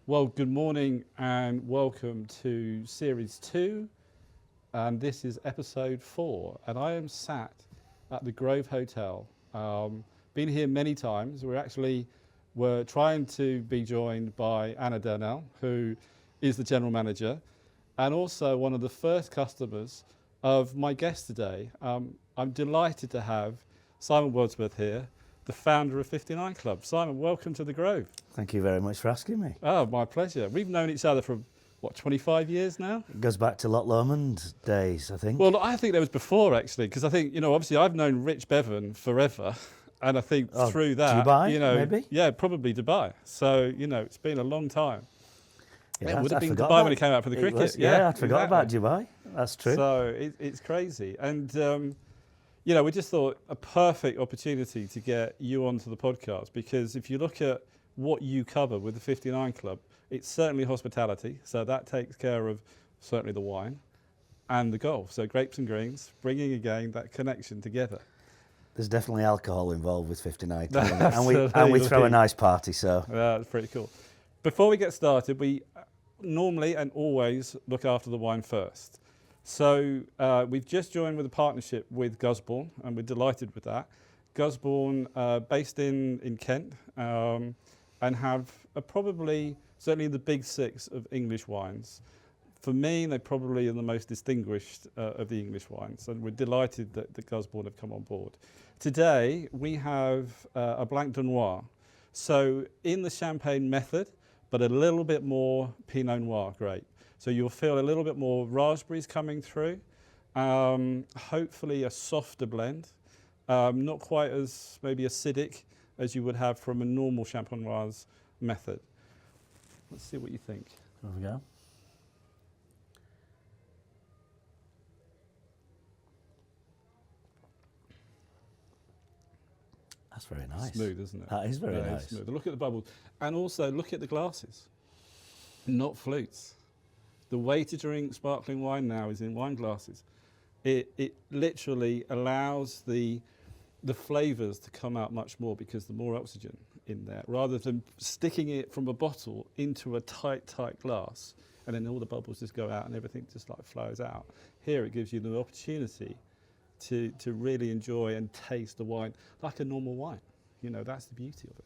Well, good morning and welcome to Series 2, and this is Episode 4, and I am sat at the Grove Hotel. Been here many times. We're trying to be joined by Anna Durnell, who is the General Manager, and also one of the first customers of my guest today. I'm delighted to have Simon Wordsworth here, the founder of 59 Club. Simon, welcome to the Grove. Thank you very much for asking me. Oh, my pleasure. We've known each other for, 25 years now? It goes back to Loch Lomond days, I think. Well, I think there was before, actually, because I think, obviously I've known Rich Bevan forever, and I think through that, Dubai, maybe? Yeah, probably Dubai. So, it's been a long time. Yeah, it would have been Dubai Dubai when he came out for the cricket. Yeah, I forgot about Dubai. That's true. So it's crazy. And, we just thought a perfect opportunity to get you onto the podcast, because if you look at what you cover with the 59 Club, it's certainly hospitality. So that takes care of certainly the wine and the golf. So Grapes and Greens, bringing again that connection together. There's definitely alcohol involved with 59 Club, and we throw a nice party. So yeah, that's pretty cool. Before we get started, we normally and always look after the wine first. So we've just joined with a partnership with Gusbourne, and we're delighted with that. Gusbourne, based in Kent, and have probably, certainly the big six of English wines. For me, they probably are the most distinguished of the English wines, and we're delighted that Gusbourne have come on board. Today, we have a Blanc de Noir. So in the Champagne method, but a little bit more Pinot Noir grape. So you'll feel a little bit more raspberries coming through, hopefully a softer blend, not quite as maybe acidic as you would have from a normal Champenoise method. Let's see what you think. there we go. That's very nice. Smooth, isn't it? That is very nice. Smooth. Look at the bubbles. And also look at the glasses, not flutes. The way to drink sparkling wine now is in wine glasses. It literally allows the flavours to come out much more, because the more oxygen in there, rather than sticking it from a bottle into a tight glass, and then all the bubbles just go out and everything just like flows out. Here it gives you the opportunity to really enjoy and taste the wine like a normal wine. That's the beauty of it.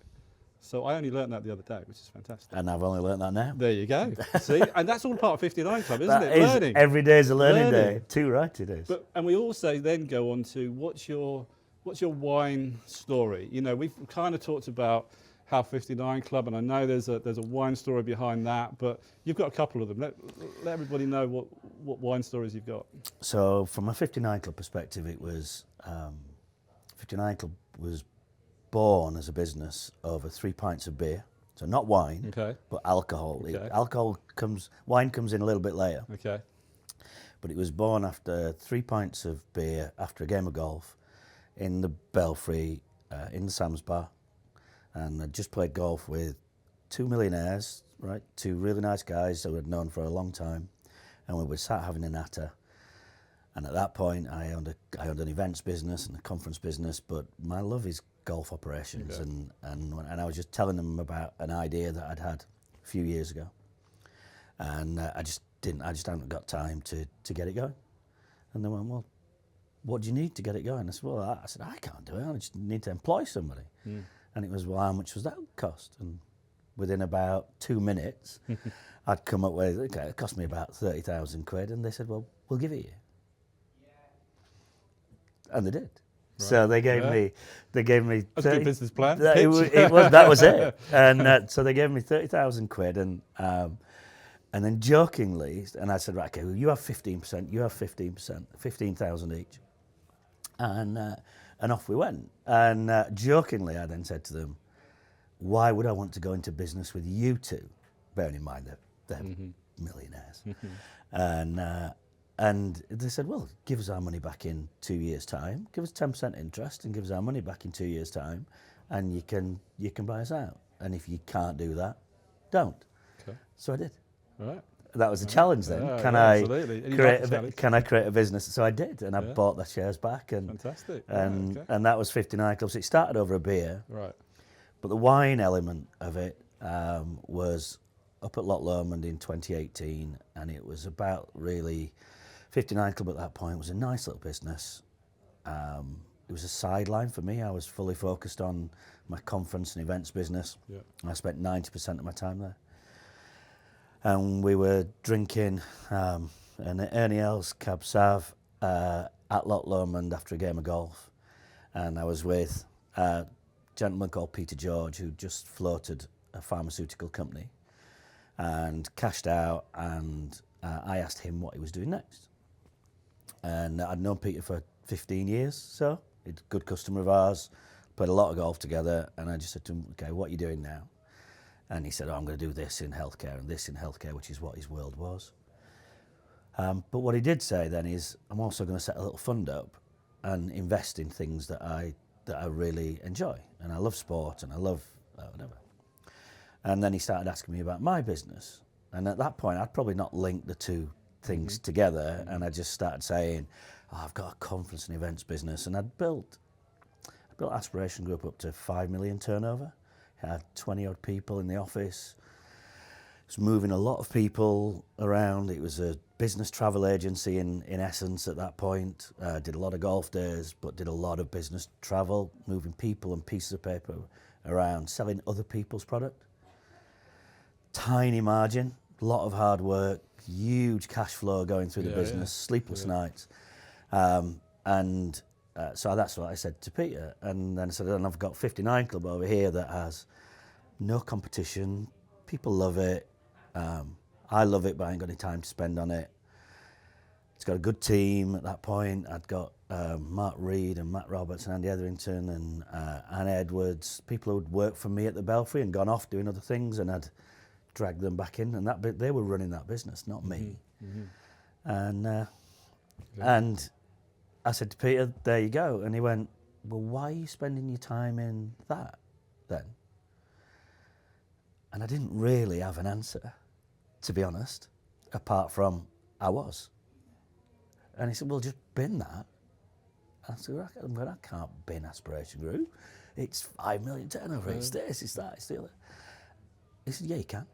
So I only learnt that the other day, which is fantastic. And I've only learnt that now. There you go. See, and that's all part of 59 Club, isn't it? Learning. Every day is a learning day. Too right it is. And we also then go on to what's your wine story? We've kind of talked about how 59 Club, and I know there's a wine story behind that, but you've got a couple of them. Let everybody know what wine stories you've got. So from a 59 Club perspective, it was 59 Club was born as a business over 3 pints of beer. So not wine, but alcohol. Okay. Wine comes in a little bit later. Okay. But it was born after 3 pints of beer after a game of golf in the Belfry, in the Sam's Bar. And I just played golf with 2 millionaires, right? 2 really nice guys that I'd known for a long time. And we were sat having a natter. And at that point, I owned an events business and a conference business, but my love is golf operations. Okay. And I was just telling them about an idea that I'd had a few years ago. And I just hadn't got time to get it going. And they went, well, what do you need to get it going? I said, I can't do it. I just need to employ somebody. Mm. And it was, well, how much was that cost? And within about 2 minutes, I'd come up with, okay, it cost me about 30,000 quid. And they said, well, we'll give it you. And they did. Right. So they gave me. That's a good business plan. That was it. And so they gave me 30,000 quid, and then jokingly, and I said, right, okay, well, you have 15%, you have 15%, 15,000 each, and off we went. And jokingly, I then said to them, why would I want to go into business with you two? Bearing in mind that they're millionaires, And they said, well, give us our money back in 2 years' time, give us 10% interest and give us our money back in 2 years' time, and you can buy us out. And if you can't do that, don't. Okay. So I did. Right. That was a challenge then. Can I create a business? So I did, and I bought the shares back. And, fantastic. And that was 59 Clubs. It started over a beer. Right. But the wine element of it was up at Loch Lomond in 2018, and it was about really 59 Club at that point was a nice little business. It was a sideline for me. I was fully focused on my conference and events business. Yeah. And I spent 90% of my time there. And we were drinking an Ernie Els Cab Sav at Loch Lomond after a game of golf. And I was with a gentleman called Peter George, who just floated a pharmaceutical company and cashed out, and I asked him what he was doing next. And I'd known Peter for 15 years, so he's a good customer of ours, played a lot of golf together, and I just said to him, okay, what are you doing now? And he said, oh, I'm going to do this in healthcare and this in healthcare, which is what his world was. But what he did say then is, I'm also going to set a little fund up and invest in things that I really enjoy. And I love sport and I love whatever. And then he started asking me about my business. And at that point, I'd probably not linked the two things together. And I just started saying, oh, I've got a conference and events business. And I'd built Aspiration Group up to 5 million turnover. Had 20 odd people in the office. It was moving a lot of people around. It was a business travel agency in essence at that point. Did a lot of golf days, but did a lot of business travel, moving people and pieces of paper around, selling other people's product. Tiny margin, a lot of hard work, huge cash flow going through the business, sleepless nights. So that's what I said to Peter. And then I said, and I've got 59 Club over here that has no competition. People love it. I love it, but I ain't got any time to spend on it. It's got a good team at that point. I'd got Mark Reed and Matt Roberts and Andy Etherington and Anne Edwards, people who'd worked for me at the Belfry and gone off doing other things, and I'd dragged them back in. And they were running that business, not me. And I said to Peter, there you go. And he went, well, why are you spending your time in that then? And I didn't really have an answer, to be honest, apart from I was. And he said, well, just bin that. I said, well, I can't bin Aspiration Group. It's 5 million turnover, it's this, it's that, it's the other. He said, yeah, you can.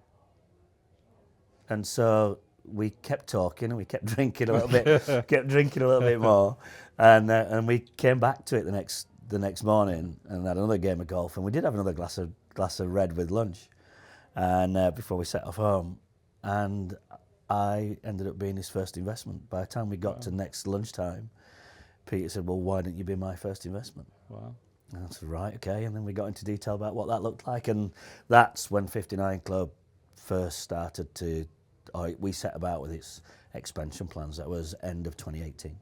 And so we kept talking and we kept drinking a little bit, more, and we came back to it the next morning and had another game of golf, and we did have another glass of red with lunch, and before we set off home, and I ended up being his first investment. By the time we got to next lunchtime, Peter said, well, why didn't you be my first investment? Wow. And I said, right, okay, and then we got into detail about what that looked like, and that's when 59 Club first started to. We set about with its expansion plans. That was end of 2018.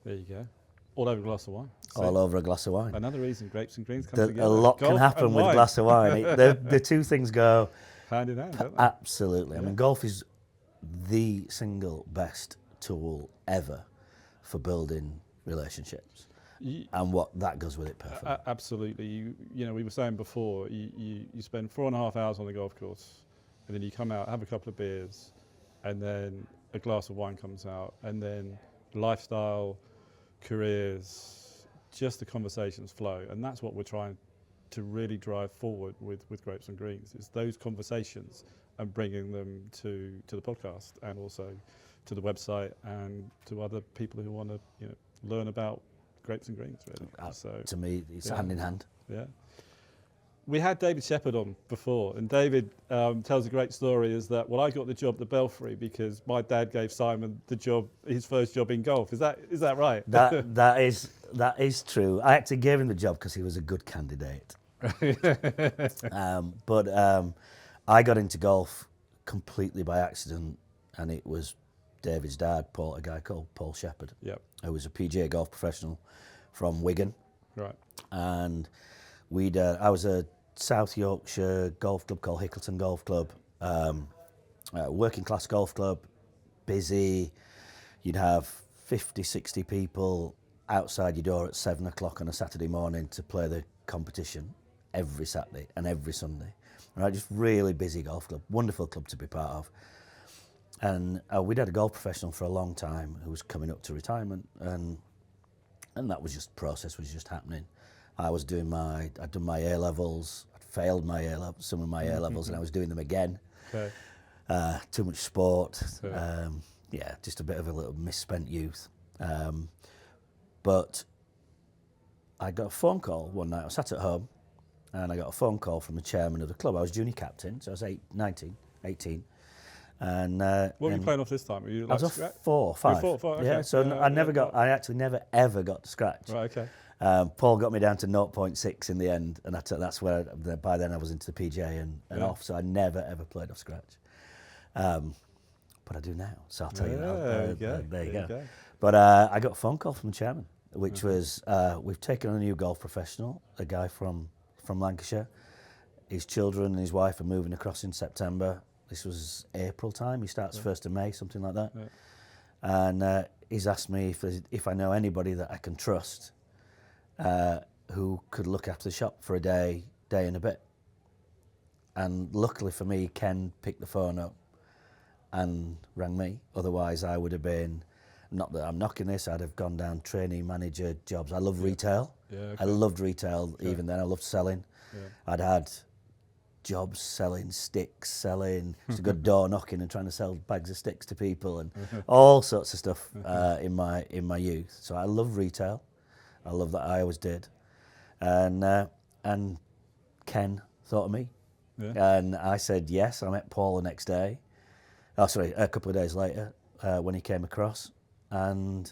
There you go. All over a glass of wine. All over a glass of wine. Another reason Grapes and Greens come together. A lot Golf can happen with a glass of wine. The two things go hand in hand, don't they? Absolutely. I mean, golf is the single best tool ever for building relationships. And what that goes with it perfectly. Absolutely. You know, we were saying before, you spend 4.5 hours on the golf course, and then you come out, have a couple of beers, and then a glass of wine comes out, and then lifestyle, careers, just the conversations flow. And that's what we're trying to really drive forward with Grapes and Greens, is those conversations and bringing them to the podcast and also to the website and to other people who want to learn about Grapes and Greens, really. So to me, it's hand in hand. Yeah. We had David Shepherd on before, and David tells a great story, is that, well, I got the job at the Belfry because my dad gave Simon his first job in golf. Is that right? That is true. I actually gave him the job because he was a good candidate. But I got into golf completely by accident, and it was David's dad, a guy called Paul Shepherd, who was a PGA golf professional from Wigan. Right. And I was a South Yorkshire golf club called Hickleton Golf Club, working class golf club, busy. You'd have 50, 60 people outside your door at 7 o'clock on a Saturday morning to play the competition every Saturday and every Sunday. Right, just really busy golf club, wonderful club to be part of. And we'd had a golf professional for a long time who was coming up to retirement, and that was just, process was just happening. I'd done my A-levels, I'd failed my some of my A-levels, and I was doing them again. Okay. too much sport. Yeah. Just a bit of a little misspent youth. But I got a phone call one night. I was sat at home, and I got a phone call from the chairman of the club. I was junior captain, so I was 18. And What were you playing off this time? Were you I was off 4 or 5. 4 or 5, okay. Yeah, so I actually never ever got to scratch. Right, okay. Paul got me down to 0.6 in the end, and that's where by then I was into the PGA and off, so I never ever played off scratch. But I do now, so I'll tell you now. There you go. But I got a phone call from the chairman, which was, we've taken on a new golf professional, a guy from Lancashire. His children and his wife are moving across in September. This was April time. He starts 1st of May, something like that. Yeah. And he's asked me if I know anybody that I can trust who could look after the shop for a day and a bit. And luckily for me, Ken picked the phone up and rang me. Otherwise, I would have been, not that I'm knocking this, I'd have gone down trainee manager jobs. I love retail. Yeah, okay. I loved retail even then. I loved selling. Yeah. I'd had jobs selling sticks, selling, just a good door knocking and trying to sell bags of sticks to people and all sorts of stuff in my youth. So I love retail. I love that. I always did. And Ken thought of me. Yeah. And I said yes. I met Paul the next day. A couple of days later when he came across. And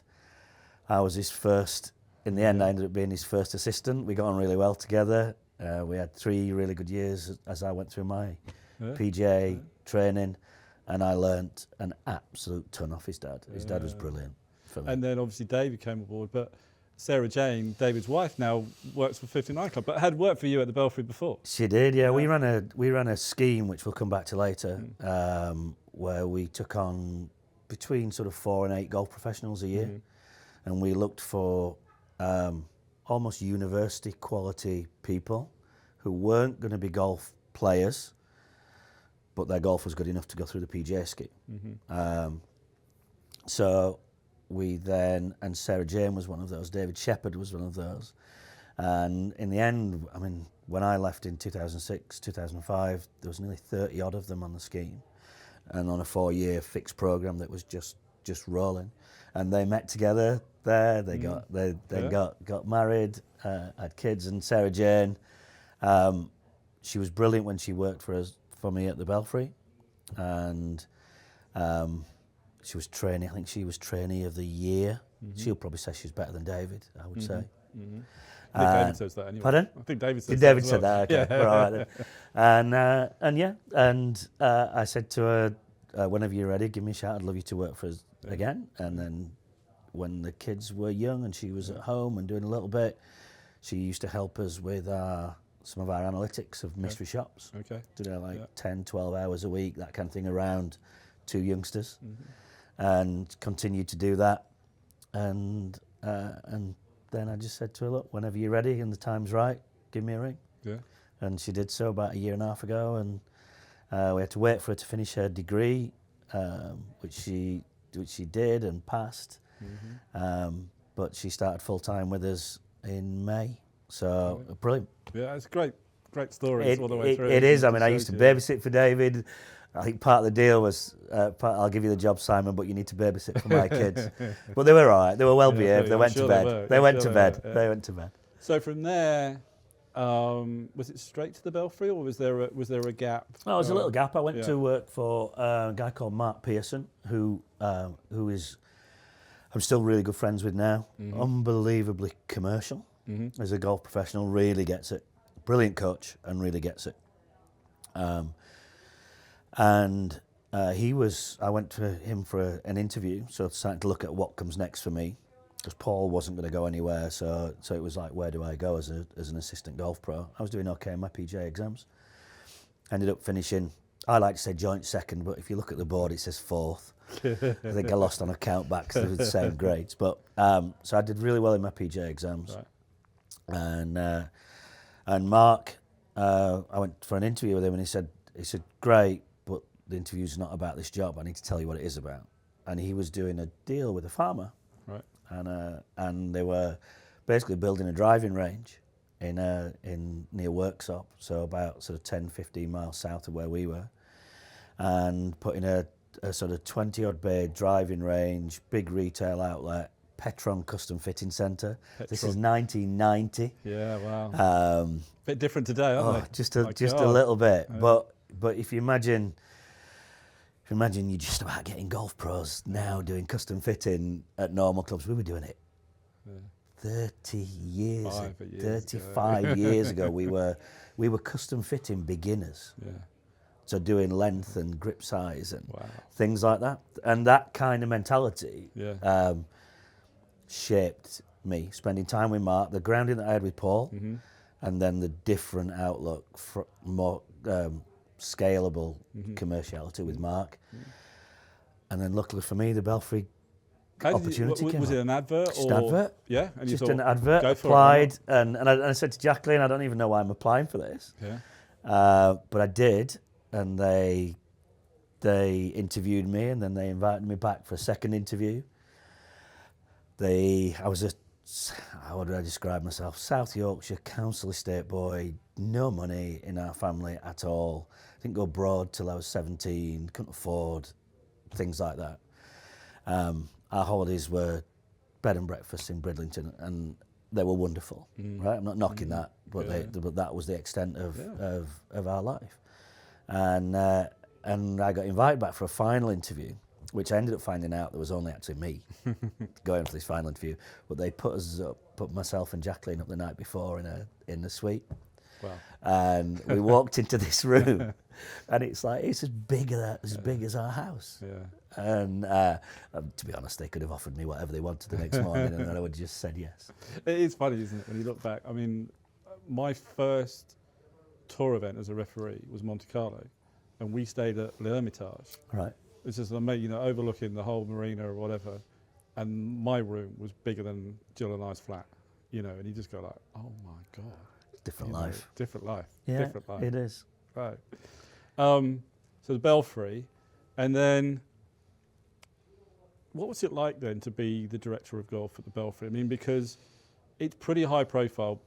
I was his first, in the end I ended up being his first assistant. We got on really well together. We had 3 really good years as I went through my PGA training, and I learnt an absolute ton off his dad. His dad was brilliant for me. And then obviously David came aboard, but Sarah Jane, David's wife, now works for 59 Club, but had worked for you at the Belfry before. She did, yeah. We ran a scheme, which we'll come back to later, where we took on between sort of 4 and 8 golf professionals a year, and we looked for almost university quality people who weren't going to be golf players, but their golf was good enough to go through the PGA scheme. So we then, and Sarah Jane was one of those, David Shepherd was one of those. And in the end, I mean, when I left in 2006, 2005, there was nearly 30 odd of them on the scheme, and on a 4-year fixed program that was just rolling. And they met together there. They got married, had kids. And Sarah Jane, she was brilliant when she worked for me at the Belfry, and she was trainee. I think she was trainee of the year. She'll probably say she's better than David, I would say. I think David says that anyway. Pardon? I think David says David that. said that. Okay, yeah. All right then. And I said to her, whenever you're ready, give me a shout. I'd love you to work for us again. And then when the kids were young and she was at home and doing a little bit, she used to help us with some of our analytics of mystery shops. Okay. 10, 12 hours a week, that kind of thing, around 2 youngsters, and continued to do that. And then I just said to her, look, whenever you're ready and the time's right, give me a ring. Yeah. And she did so about 1.5 years ago, and we had to wait for her to finish her degree, which she did and passed. But she started full time with us in May. So brilliant. Yeah, it's a great story all the way through. It is. I mean, I used to babysit for David. I think part of the deal was, I'll give you the job, Simon, but you need to babysit for my kids. But they were all right. They were well behaved. They went to bed. They went to bed. So from there, was it straight to the Belfry, or was there a gap? Oh, there was a little gap. I went to work for a guy called Mark Pearson, who is, I'm still really good friends with now. Unbelievably commercial as a golf professional. Really gets it. Brilliant coach and really gets it. I went to him for an interview, so starting to look at what comes next for me, because Paul wasn't going to go anywhere, so it was like, where do I go as an assistant golf pro? I was doing okay in my PGA exams. Ended up finishing, I like to say joint second, but if you look at the board, it says 4th. I think I lost on a count back because they were the same grades. But so I did really well in my PGA exams. Right. And Mark, I went for an interview with him, and he said, great, but the interview's not about this job. I need to tell you what it is about. And he was doing a deal with a farmer, right? And they were basically building a driving range in near Worksop, so about sort of 10, 15 miles south of where we were. and put in a sort of 20-odd bay driving range, big retail outlet, Petron Custom Fitting Centre. This is 1990. Yeah, wow. Bit different today, aren't they? Just a little bit. Yeah. But if you imagine you're just about getting golf pros now doing custom fitting at normal clubs. We were doing it 35 years ago. We were custom fitting beginners. Yeah. So doing length and grip size and things like that. And that kind of mentality shaped me, spending time with Mark, the grounding that I had with Paul, and then the different outlook, for more scalable commerciality with Mark. And then luckily for me, the Belfry opportunity came Was up. it an advert? Just an advert. Yeah? And Just you thought, an advert, go for applied, it, and I said to Jacqueline, I don't even know why I'm applying for this. Yeah. But I did, and they interviewed me, and then they invited me back for a second interview. I was how would I describe myself? South Yorkshire council estate boy, no money in our family at all. Didn't go abroad till I was 17, couldn't afford things like that. Our holidays were bed and breakfast in Bridlington, and they were wonderful. Right, I'm not knocking that, but but that was the extent of our life. And I got invited back for a final interview, which I ended up finding out there was only actually me going for this final interview. But they put myself and Jacqueline up the night before in a suite. Wow. And we walked into this room, and it's like it's as big as our house. Yeah. And to be honest, they could have offered me whatever they wanted the next morning, and I would have just said yes. It is funny, isn't it, when you look back? I mean, my first tour event as a referee was Monte Carlo, and we stayed at l'Hermitage. Right. It's just amazing, overlooking the whole marina or whatever. And my room was bigger than Jill and I's flat, and you just go like, oh my God. Different life. Different life. Yeah, different life. It is. Right. So the Belfry, and then what was it like then to be the director of golf at the Belfry? I mean, because it's pretty high profile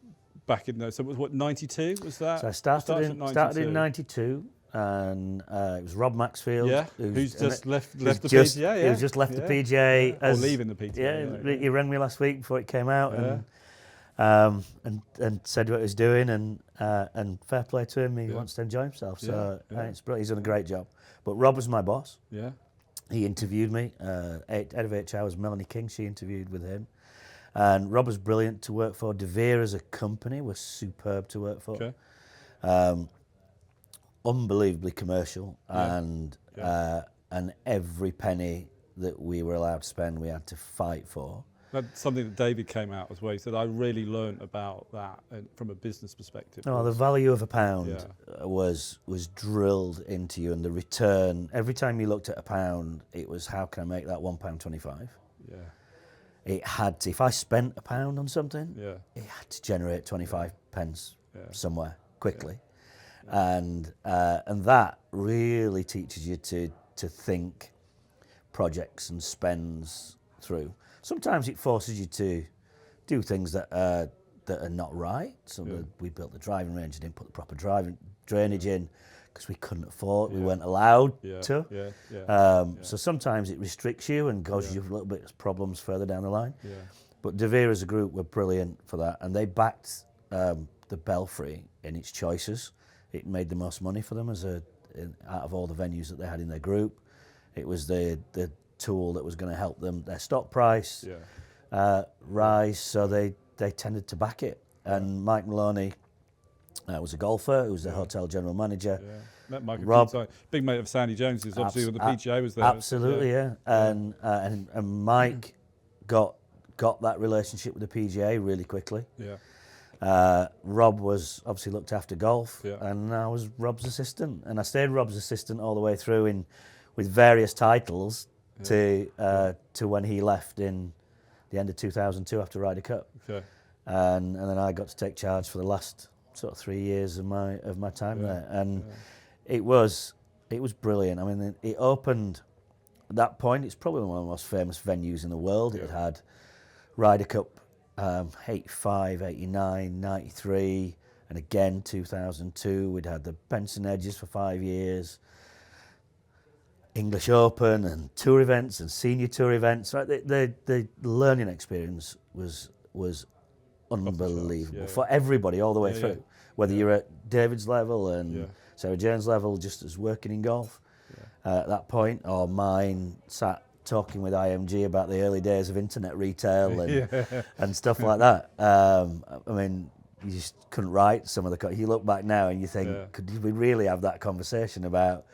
back in those. So it was what, 92 was that? So I started in 92. And it was Rob Maxfield, who's just left the PGA. Who's just left the PGA, or leaving the PGA. Yeah, he rang me last week before it came out, and said what he was doing, and fair play to him. He wants to enjoy himself, so it's brilliant. He's done a great job. But Rob was my boss. Yeah, he interviewed me. Head of HR was Melanie King. She interviewed with him, and Rob was brilliant to work for. De Vere as a company was superb to work for. Okay. Unbelievably commercial, and every penny that we were allowed to spend, we had to fight for. That's something that David came out as well. He said, I really learned about that from a business perspective. No, the value of a pound was drilled into you, and the return, every time you looked at a pound, it was, how can I make that £1.25? Yeah. It had to, if I spent a pound on something, it had to generate 25 pence somewhere quickly. And that really teaches you to think projects and spends through. Sometimes it forces you to do things that are not right. So we built the driving range and didn't put the proper drainage in because we couldn't afford, we weren't allowed to. So sometimes it restricts you and causes you a little bit of problems further down the line. But De Vere as a group were brilliant for that, and they backed the Belfry in its choices. It made the most money for them out of all the venues that they had in their group. It was the tool that was going to help them, their stock price rise, so they tended to back it. And Mike Maloney was a golfer, who was the hotel general manager. Met Mike, Rob, big mate of Sandy Jones's, obviously when the PGA was there. Absolutely, and Mike got that relationship with the PGA really quickly. Rob was obviously looked after golf, and I was Rob's assistant, and I stayed Rob's assistant all the way through with various titles to when he left in the end of 2002 after Ryder Cup, and then I got to take charge for the last sort of 3 years of my time there, and it was brilliant. I mean, it opened at that point. It's probably one of the most famous venues in the world. It had Ryder Cup. 85, 89, 93, and again 2002. We'd had the Benson Edges for 5 years. English Open and tour events and senior tour events. Right, the learning experience was unbelievable for everybody all the way through. Whether you're at David's level and Sarah Jane's level, just as working in golf at that point, or mine sat talking with IMG about the early days of internet retail and stuff like that. I mean, you just couldn't write some of the. You look back now and you think, could we really have that conversation about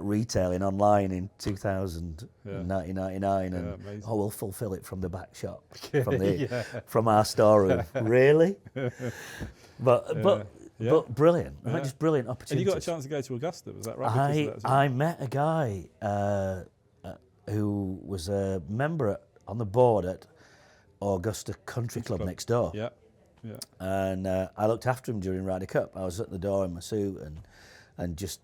retailing online in 2000, 1999, and we'll fulfil it from the back shop, from our storeroom. Really? But brilliant, right? Just brilliant opportunities. And you got a chance to go to Augusta, was that right? I met a guy who was a member on the board at Augusta Country Club next door. Yeah. And I looked after him during Ryder Cup. I was at the door in my suit and just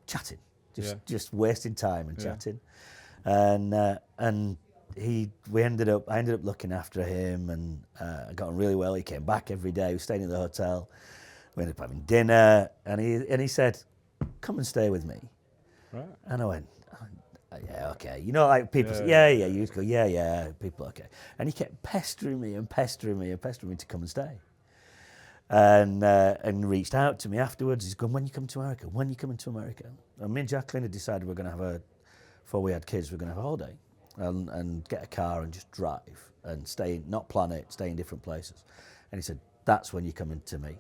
chatting, just wasting time and chatting, and I ended up looking after him, and I got on really well. He came back every day. We were staying at the hotel. We ended up having dinner, and he said, "Come and stay with me." Right. And I went, "Yeah, okay." You know, like people say, "Yeah." You just go, "Yeah." People, okay. And he kept pestering me to come and stay. And reached out to me afterwards. He's going, "When you come to America? When you coming to America?" And me and Jacqueline had decided we're going to have before we had kids, we're going to have a holiday and get a car and just drive and stay, not plan it, stay in different places. And he said, "That's when you're coming to me."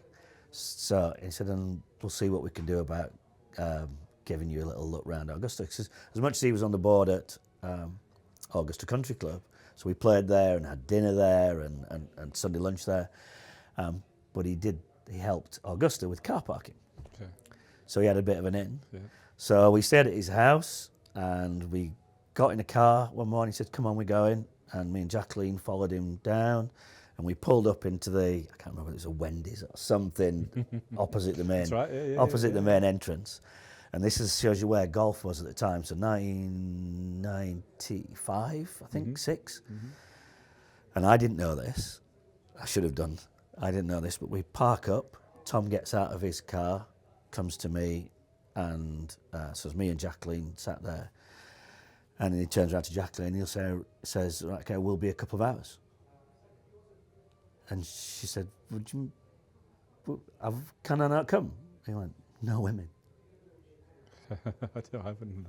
So he said, "And we'll see what we can do about giving you a little look round Augusta." Because as much as he was on the board at Augusta Country Club, so we played there and had dinner there and Sunday lunch there. But he helped Augusta with car parking. Okay. So he had a bit of an in. Yeah. So we stayed at his house and we got in a car one morning. He said, "Come on, we're going." And me and Jacqueline followed him down and we pulled up into I can't remember, it was a Wendy's or something opposite the main, the main entrance. And this shows you where golf was at the time. So 1995, I think, 6. Mm-hmm. And I didn't know this. I should have done. I didn't know this, but we park up. Tom gets out of his car, comes to me, and so it's me and Jacqueline sat there. And then he turns around to Jacqueline and says, "Right, okay, we'll be a couple of hours." And she said, "Can I not come?" He went, "No women." I haven't,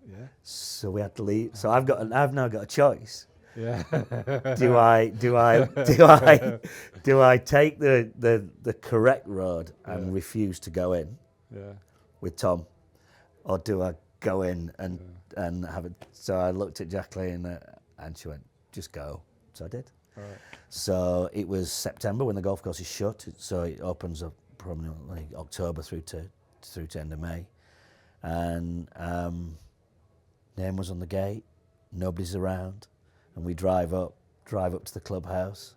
yeah. So we had to leave. So I've now got a choice. Yeah. Do I take the correct road and refuse to go in with Tom, or do I go in and have it? So I looked at Jacqueline and she went, "Just go." So I did. All right. So it was September when the golf course is shut. So it opens up probably October through to end of May, and name was on the gate. Nobody's around. And we drive up to the clubhouse,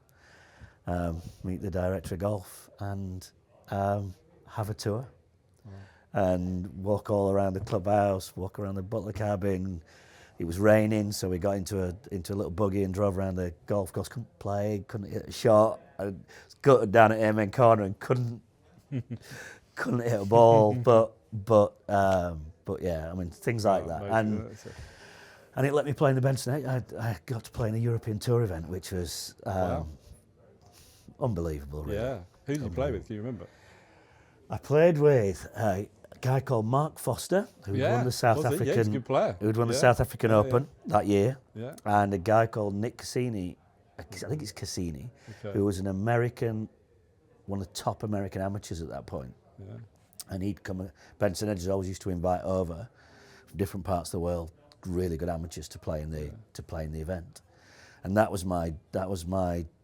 meet the director of golf, and have a tour, and walk all around the clubhouse, walk around the butler cabin. It was raining, so we got into a little buggy and drove around the golf course. Couldn't play, couldn't hit a shot. I gutted down at Amen Corner and couldn't hit a ball. But yeah, I mean things like that. And it let me play in the Benson. I got to play in a European Tour event, which was unbelievable, really. Yeah. Who did you play with? Can you remember? I played with a guy called Mark Foster, who won the South African. Yeah, he's a good player. Who'd won the South African Open that year. Yeah. And a guy called Nick Cassini, I think it's Cassini, who was an American, one of the top American amateurs at that point. Yeah. And he'd come. Benson Edges always used to invite over from different parts of the world really good amateurs to play in the event, and that was my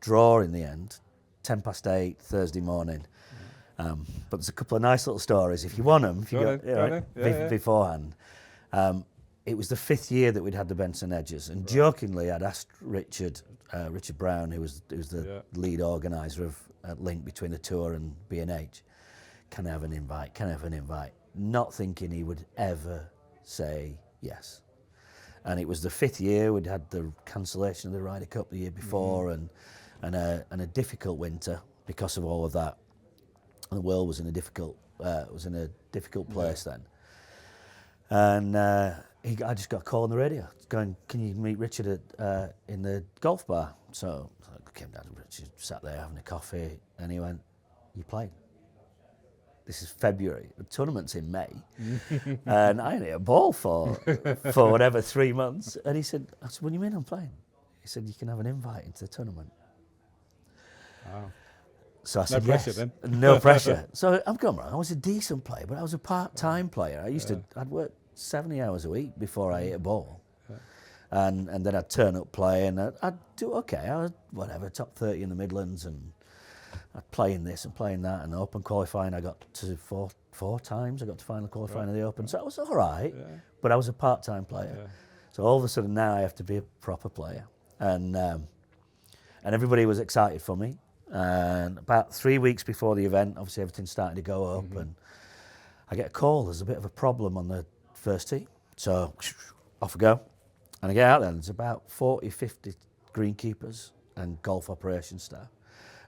draw in the end. 8:10 Thursday morning. But there's a couple of nice little stories if you want them. If you beforehand. It was the 5th year that we'd had the Benson Edges, and jokingly I'd asked Richard Brown, who was the lead organiser of Link between the tour and B&H, can I have an invite? Not thinking he would ever say yes. And it was the 5th year. We'd had the cancellation of the Ryder Cup the year before, and a difficult winter because of all of that. And the world was in a difficult place then. And I just got a call on the radio going, can you meet Richard in the golf bar? So I came down to Richard, sat there having a coffee, and he went, you playing? This is February, the tournament's in May, and I ain't hit a ball for whatever 3 months. And I said, what do you mean I'm playing? He said, you can have an invite into the tournament. Wow. So I said, no pressure yes. then. No pressure. So I'm going wrong. I was a decent player, but I was a part-time player. I'd work 70 hours a week before I hit a ball. Yeah. And then I'd turn up play and I'd do okay. I was, top 30 in the Midlands, and I'd play in this and play in that. And Open qualifying, I got to four times. I got to final qualifying of the Open. So I was all right, but I was a part-time player. Yeah. So all of a sudden now I have to be a proper player. And everybody was excited for me. And about 3 weeks before the event, obviously everything's starting to go up, and I get a call. There's a bit of a problem on the first tee. So off I go. And I get out there, and there's about 40, 50 greenkeepers and golf operations staff.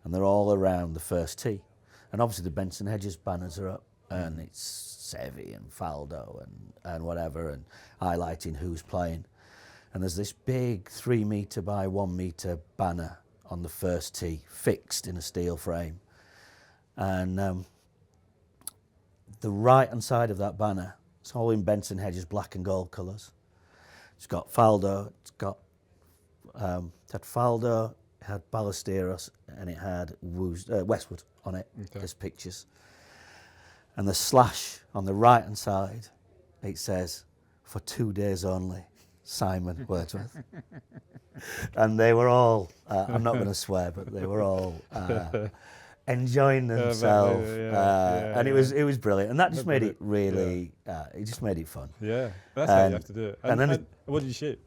And they're all around the first tee. And obviously the Benson Hedges banners are up, and it's Seve and Faldo and whatever, and highlighting who's playing. And there's this big 3 metre by 1 metre banner on the first tee, fixed in a steel frame. And the right-hand side of that banner, it's all in Benson Hedges black and gold colours. It's got Faldo, it's got had Faldo, it had Ballesteros, and it had Westwood on it. There's pictures. And the slash on the right-hand side, it says, for 2 days only, Simon Wordsworth. And they were all, I'm not going to swear, but they were all enjoying themselves. And it was brilliant. And that just made it really, it just made it fun. Yeah, that's how you have to do it. And then what did you shoot?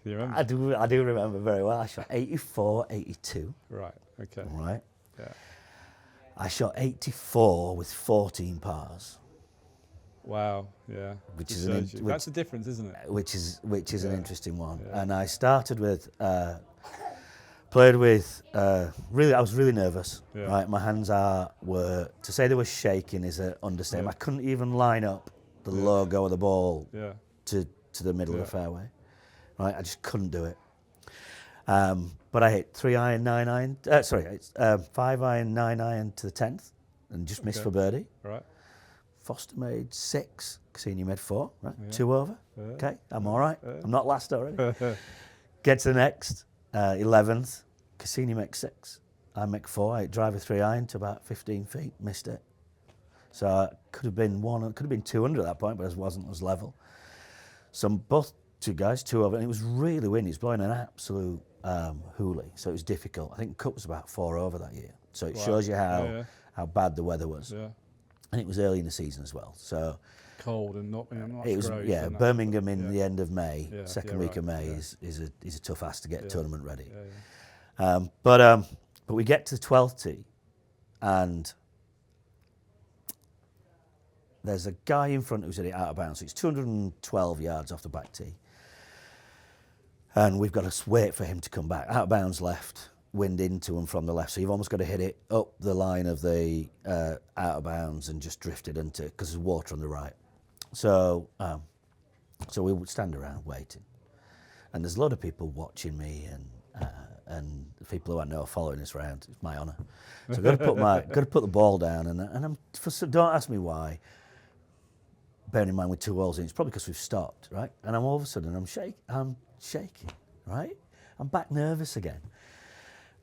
Do you remember? I do remember very well. I shot 84, 82. Right, okay. Right. Yeah. I shot 84 with 14 pars. Wow, yeah. That's the difference, isn't it? Which is an interesting one. Yeah. And I started with, played with, I was really nervous. Yeah. Right, my hands were, to say they were shaking is an understatement. I couldn't even line up the logo of the ball to the middle of the fairway. Right, I just couldn't do it. But I hit 3 iron, 9 iron, 5 iron, 9 iron to the 10th, and just missed for birdie. Right. Foster made 6, Cassini made 4, right? 2 over. Okay, I'm all right. I'm not last already. Get to the next, 11th, Cassini makes 6. I make 4. I hit driver 3 iron to about 15 feet, missed it. So it could have been 200 at that point, but it wasn't. It was level. So both two guys, 2 over, and it was really windy. It was blowing an absolute hoolie, so it was difficult. I think cut was about 4 over that year. So it shows you how bad the weather was. Yeah. And it was early in the season as well, so cold and not it was Birmingham in the end of May, second week of May is a tough ask to get a tournament ready. But we get to the 12th tee, and there's a guy in front who's at it out of bounds. So it's 212 yards off the back tee, and we've got to wait for him to come back. Out of bounds left, wind into and from the left, so you've almost got to hit it up the line of the out of bounds and just drift it into, because there's water on the right. So we would stand around waiting, and there's a lot of people watching me, and the people who I know are following us around. It's my honour. So I've got to put the ball down, and don't ask me why. Bearing in mind with 2 holes in, it's probably because we've stopped, right? And all of a sudden I'm shaking, right? I'm back nervous again.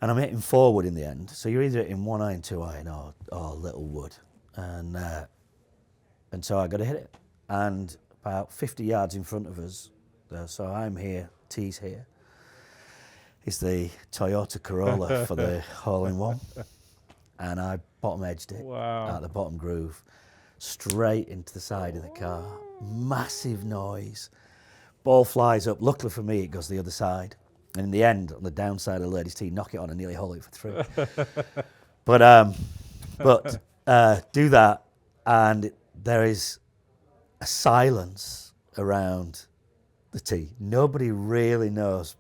And I'm hitting forward in the end. So you're either hitting 1 iron, 2 iron, or little wood. And so I got to hit it. And about 50 yards in front of us, so I'm here, T's here, is the Toyota Corolla for the hole-in-one. And I bottom edged it out the bottom groove, straight into the side of the car. Massive noise. Ball flies up. Luckily for me, it goes the other side. And in the end, on the downside of the ladies' tee, knock it on and nearly hole it for 3. But do that, and there is a silence around the tee. Nobody really knows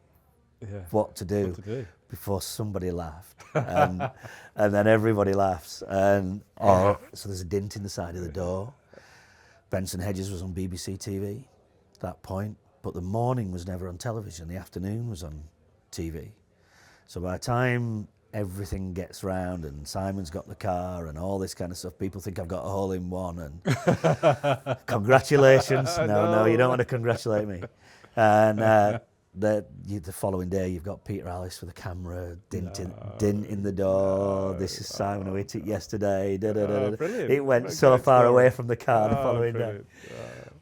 what to do before somebody laughed, and then everybody laughs, and so there's a dint in the side of the door. Benson Hedges was on BBC TV at that point, but the morning was never on television. The afternoon was on TV. So by the time everything gets round and Simon's got the car and all this kind of stuff, people think I've got a hole-in-one and congratulations. No, you don't want to congratulate me. And the following day, you've got Peter Alice with a camera, dint in the door. This is Simon who hit it yesterday. It went so far away from the car the following day.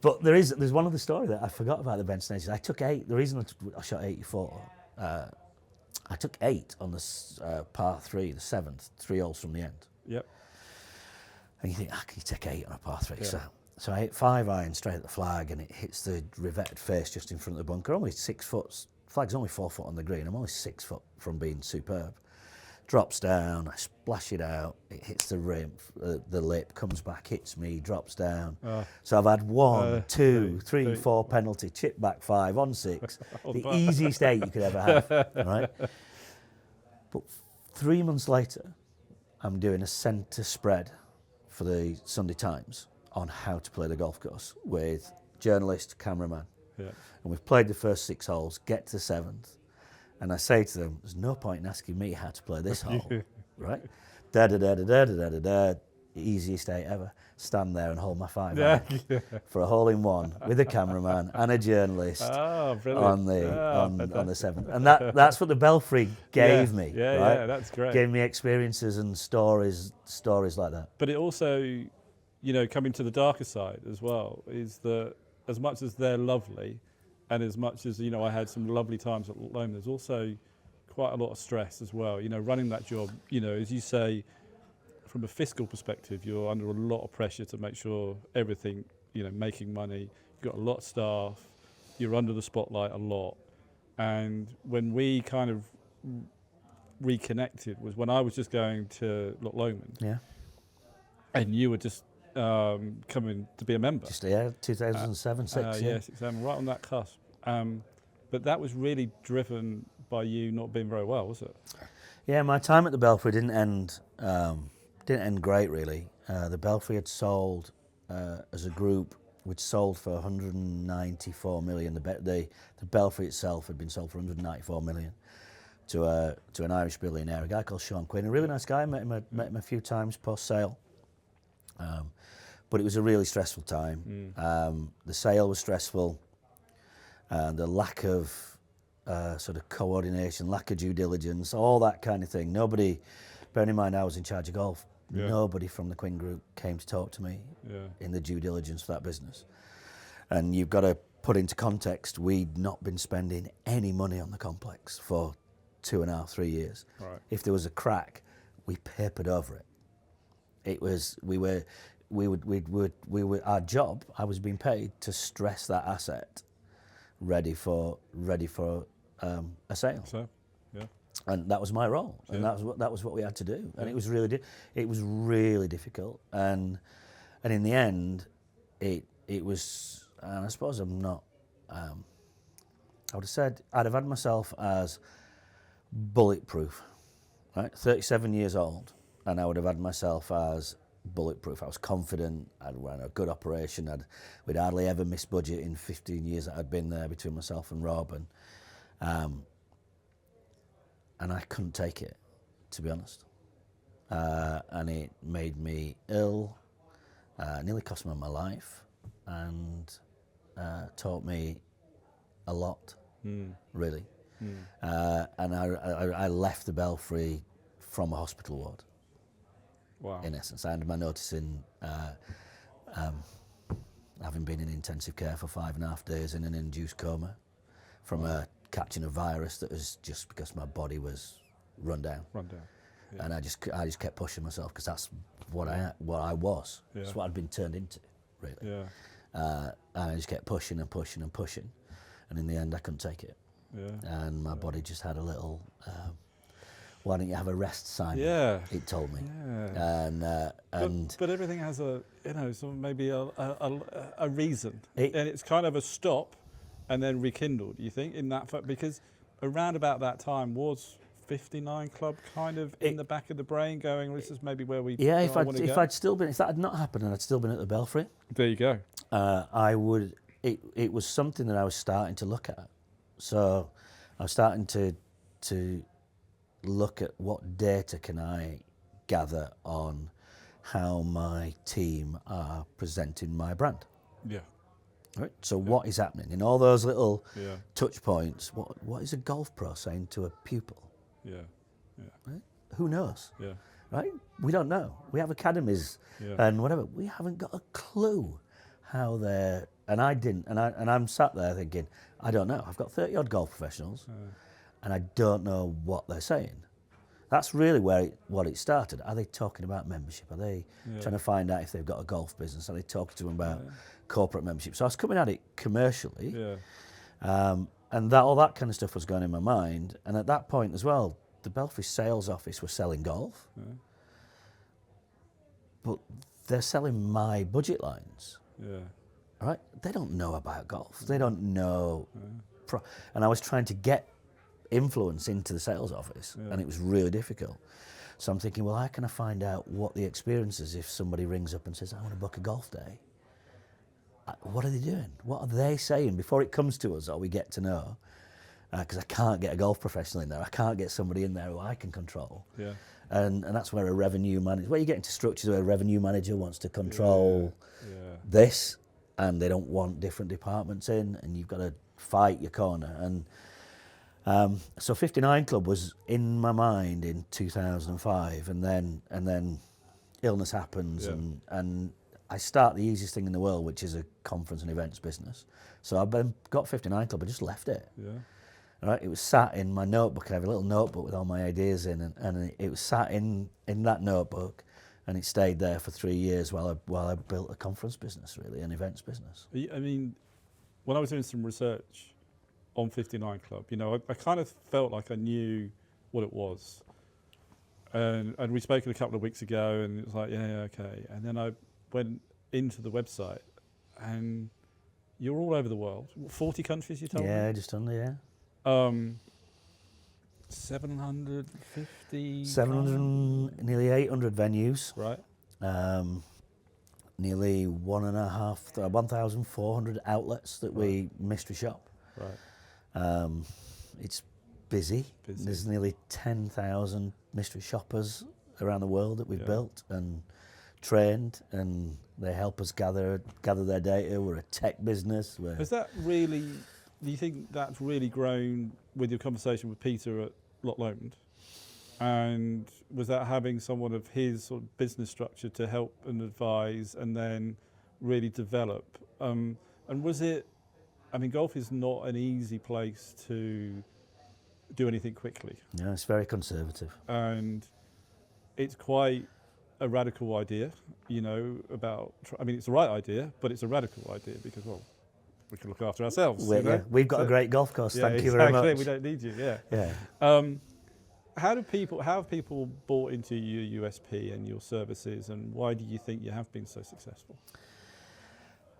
But there's one other story that I forgot about the Benson Hedges. I took 8. The reason I shot 84, I took 8 on the par 3, the 7th, 3 holes from the end. Yep. And you think, how can you take 8 on a par 3? Yeah. So I hit 5 iron straight at the flag, and it hits the revetted face just in front of the bunker. Only 6 foot. Flag's only 4 foot on the green. I'm only 6 foot from being superb. Drops down, I splash it out, it hits the rim, the lip, comes back, hits me, drops down. So I've had 1, 2, 3, 4 penalty, chip back 5, on 6. The easiest 8 you could ever have, right? But 3 months later, I'm doing a centre spread for the Sunday Times on how to play the golf course with journalist, cameraman. Yeah. And we've played the first 6 holes, get to the 7th. And I say to them, there's no point in asking me how to play this hole, right? Da-da-da-da-da-da-da-da, easiest 8 ever. Stand there and hold my 5 iron for a hole-in-one with a cameraman and a journalist on the 7th. And that's what the Belfry gave me, right? Yeah, that's great. Gave me experiences and stories like that. But it also, coming to the darker side as well, is that as much as they're lovely, and as much as, I had some lovely times at Loch Lomond, there's also quite a lot of stress as well. Running that job, as you say, from a fiscal perspective, you're under a lot of pressure to make sure everything, making money. You've got a lot of staff. You're under the spotlight a lot. And when we kind of reconnected was when I was just going to Loch Lomond. Yeah. And you were just coming to be a member. 2007, 6. Yeah, 6, 7, right on that cusp. But that was really driven by you not being very well, was it? Yeah, my time at the Belfry didn't end great, really. The Belfry had sold as a group, which sold for 194 million. The Belfry itself had been sold for 194 million to an Irish billionaire, a guy called Sean Quinn, a really nice guy. Met him a few times post sale. But it was a really stressful time. The sale was stressful. The lack of sort of coordination, lack of due diligence, all that kind of thing. Nobody, bearing in mind I was in charge of golf, nobody from the Quinn Group came to talk to me in the due diligence for that business. And you've got to put into context, we'd not been spending any money on the complex for 2.5, 3 years. Right. If there was a crack, we papered over it. It was, our job, I was being paid to stress that asset ready for a sale. So, yeah. And that was my role, and that was what we had to do. And it was really difficult. And in the end, it was. And I suppose I'm not. I would have said I'd have had myself as bulletproof, right? 37 years old, and I would have had myself as bulletproof. I was confident. I'd run a good operation. We'd hardly ever missed budget in 15 years that I'd been there between myself and Rob, and I couldn't take it, to be honest. And it made me ill. Nearly cost me my life, and taught me a lot, really. And I left the Belfry from a hospital ward. Wow. In essence, I handed my notice in, having been in intensive care for 5.5 days in an induced coma from catching a virus that was just because my body was run down. Yeah. And I just kept pushing myself because that's what I was. Yeah. That's what I'd been turned into, really. Yeah. And I just kept pushing, and in the end, I couldn't take it. Yeah. And my body just had a little. Why don't you have a rest, Simon? Yeah. It told me. Yeah. But everything has maybe a reason, and it's kind of a stop, and then rekindled. You think in that fact, because around about that time was 59 Club kind of in the back of the brain going, this is maybe where we Yeah, I if wanna go? if that had not happened and I'd still been at the Belfry, There you go. it was something that I was starting to look at. So I was starting to look at what data can I gather on how my team are presenting my brand. Yeah. Right. So what is happening in all those little Yeah. touch points? What is a golf pro saying to a pupil? Yeah. Yeah. Right? Who knows? Yeah. Right? We don't know. We have academies Yeah. and whatever. We haven't got a clue how they're. And I didn't. And I'm sat there thinking, I don't know. I've got 30 odd golf professionals, and I don't know what they're saying. That's really what it started. Are they talking about membership? Are they trying to find out if they've got a golf business? Are they talking to them about corporate membership? So I was coming at it commercially, and all that kind of stuff was going in my mind. And at that point as well, the Belfry sales office was selling golf, but they're selling my budget lines. Yeah. Right? They don't know about golf. They don't know. And I was trying to get influence into the sales office, and it was really difficult. So I'm thinking, well, how can I find out what the experience is if somebody rings up and says, I want to book a golf day? What are they doing? What are they saying before it comes to us or we get to know? Because I can't get a golf professional in there. I can't get somebody in there who I can control. Yeah. And that's where a revenue manager, where you get into structures where a revenue manager wants to control this, and they don't want different departments in, and you've got to fight your corner. And so 59 Club was in my mind in 2005, and then illness happens, and I start the easiest thing in the world, which is a conference and events business. So I've got 59 Club, I just left it. Yeah. Right, it was sat in my notebook. I have a little notebook with all my ideas in, and it was sat in that notebook, and it stayed there for 3 years while I built a conference business, really, an events business. I mean, when I was doing some research on 59 Club, I kind of felt like I knew what it was. And we spoke a couple of weeks ago, and it was like, yeah, okay. And then I went into the website, and you're all over the world. 40 countries, you told me? Yeah, just under, yeah. 750... 700, nearly 800 venues. Right. Nearly 1,400 outlets that we mystery shop. Right. It's busy. There's nearly 10,000 mystery shoppers around the world that we've built and trained, and they help us gather their data. We're a tech business. Has that really, do you think that's really grown with your conversation with Peter at Loch Lomond? And was that having someone of his sort of business structure to help and advise and then really develop? And was it, I mean, golf is not an easy place to do anything quickly. Yeah, it's very conservative. And it's quite a radical idea, about, I mean, it's the right idea, but it's a radical idea because, well, we can look after ourselves. We've got a great golf course, thank you very much. We don't need you, Yeah. How have people bought into your USP and your services, and why do you think you have been so successful?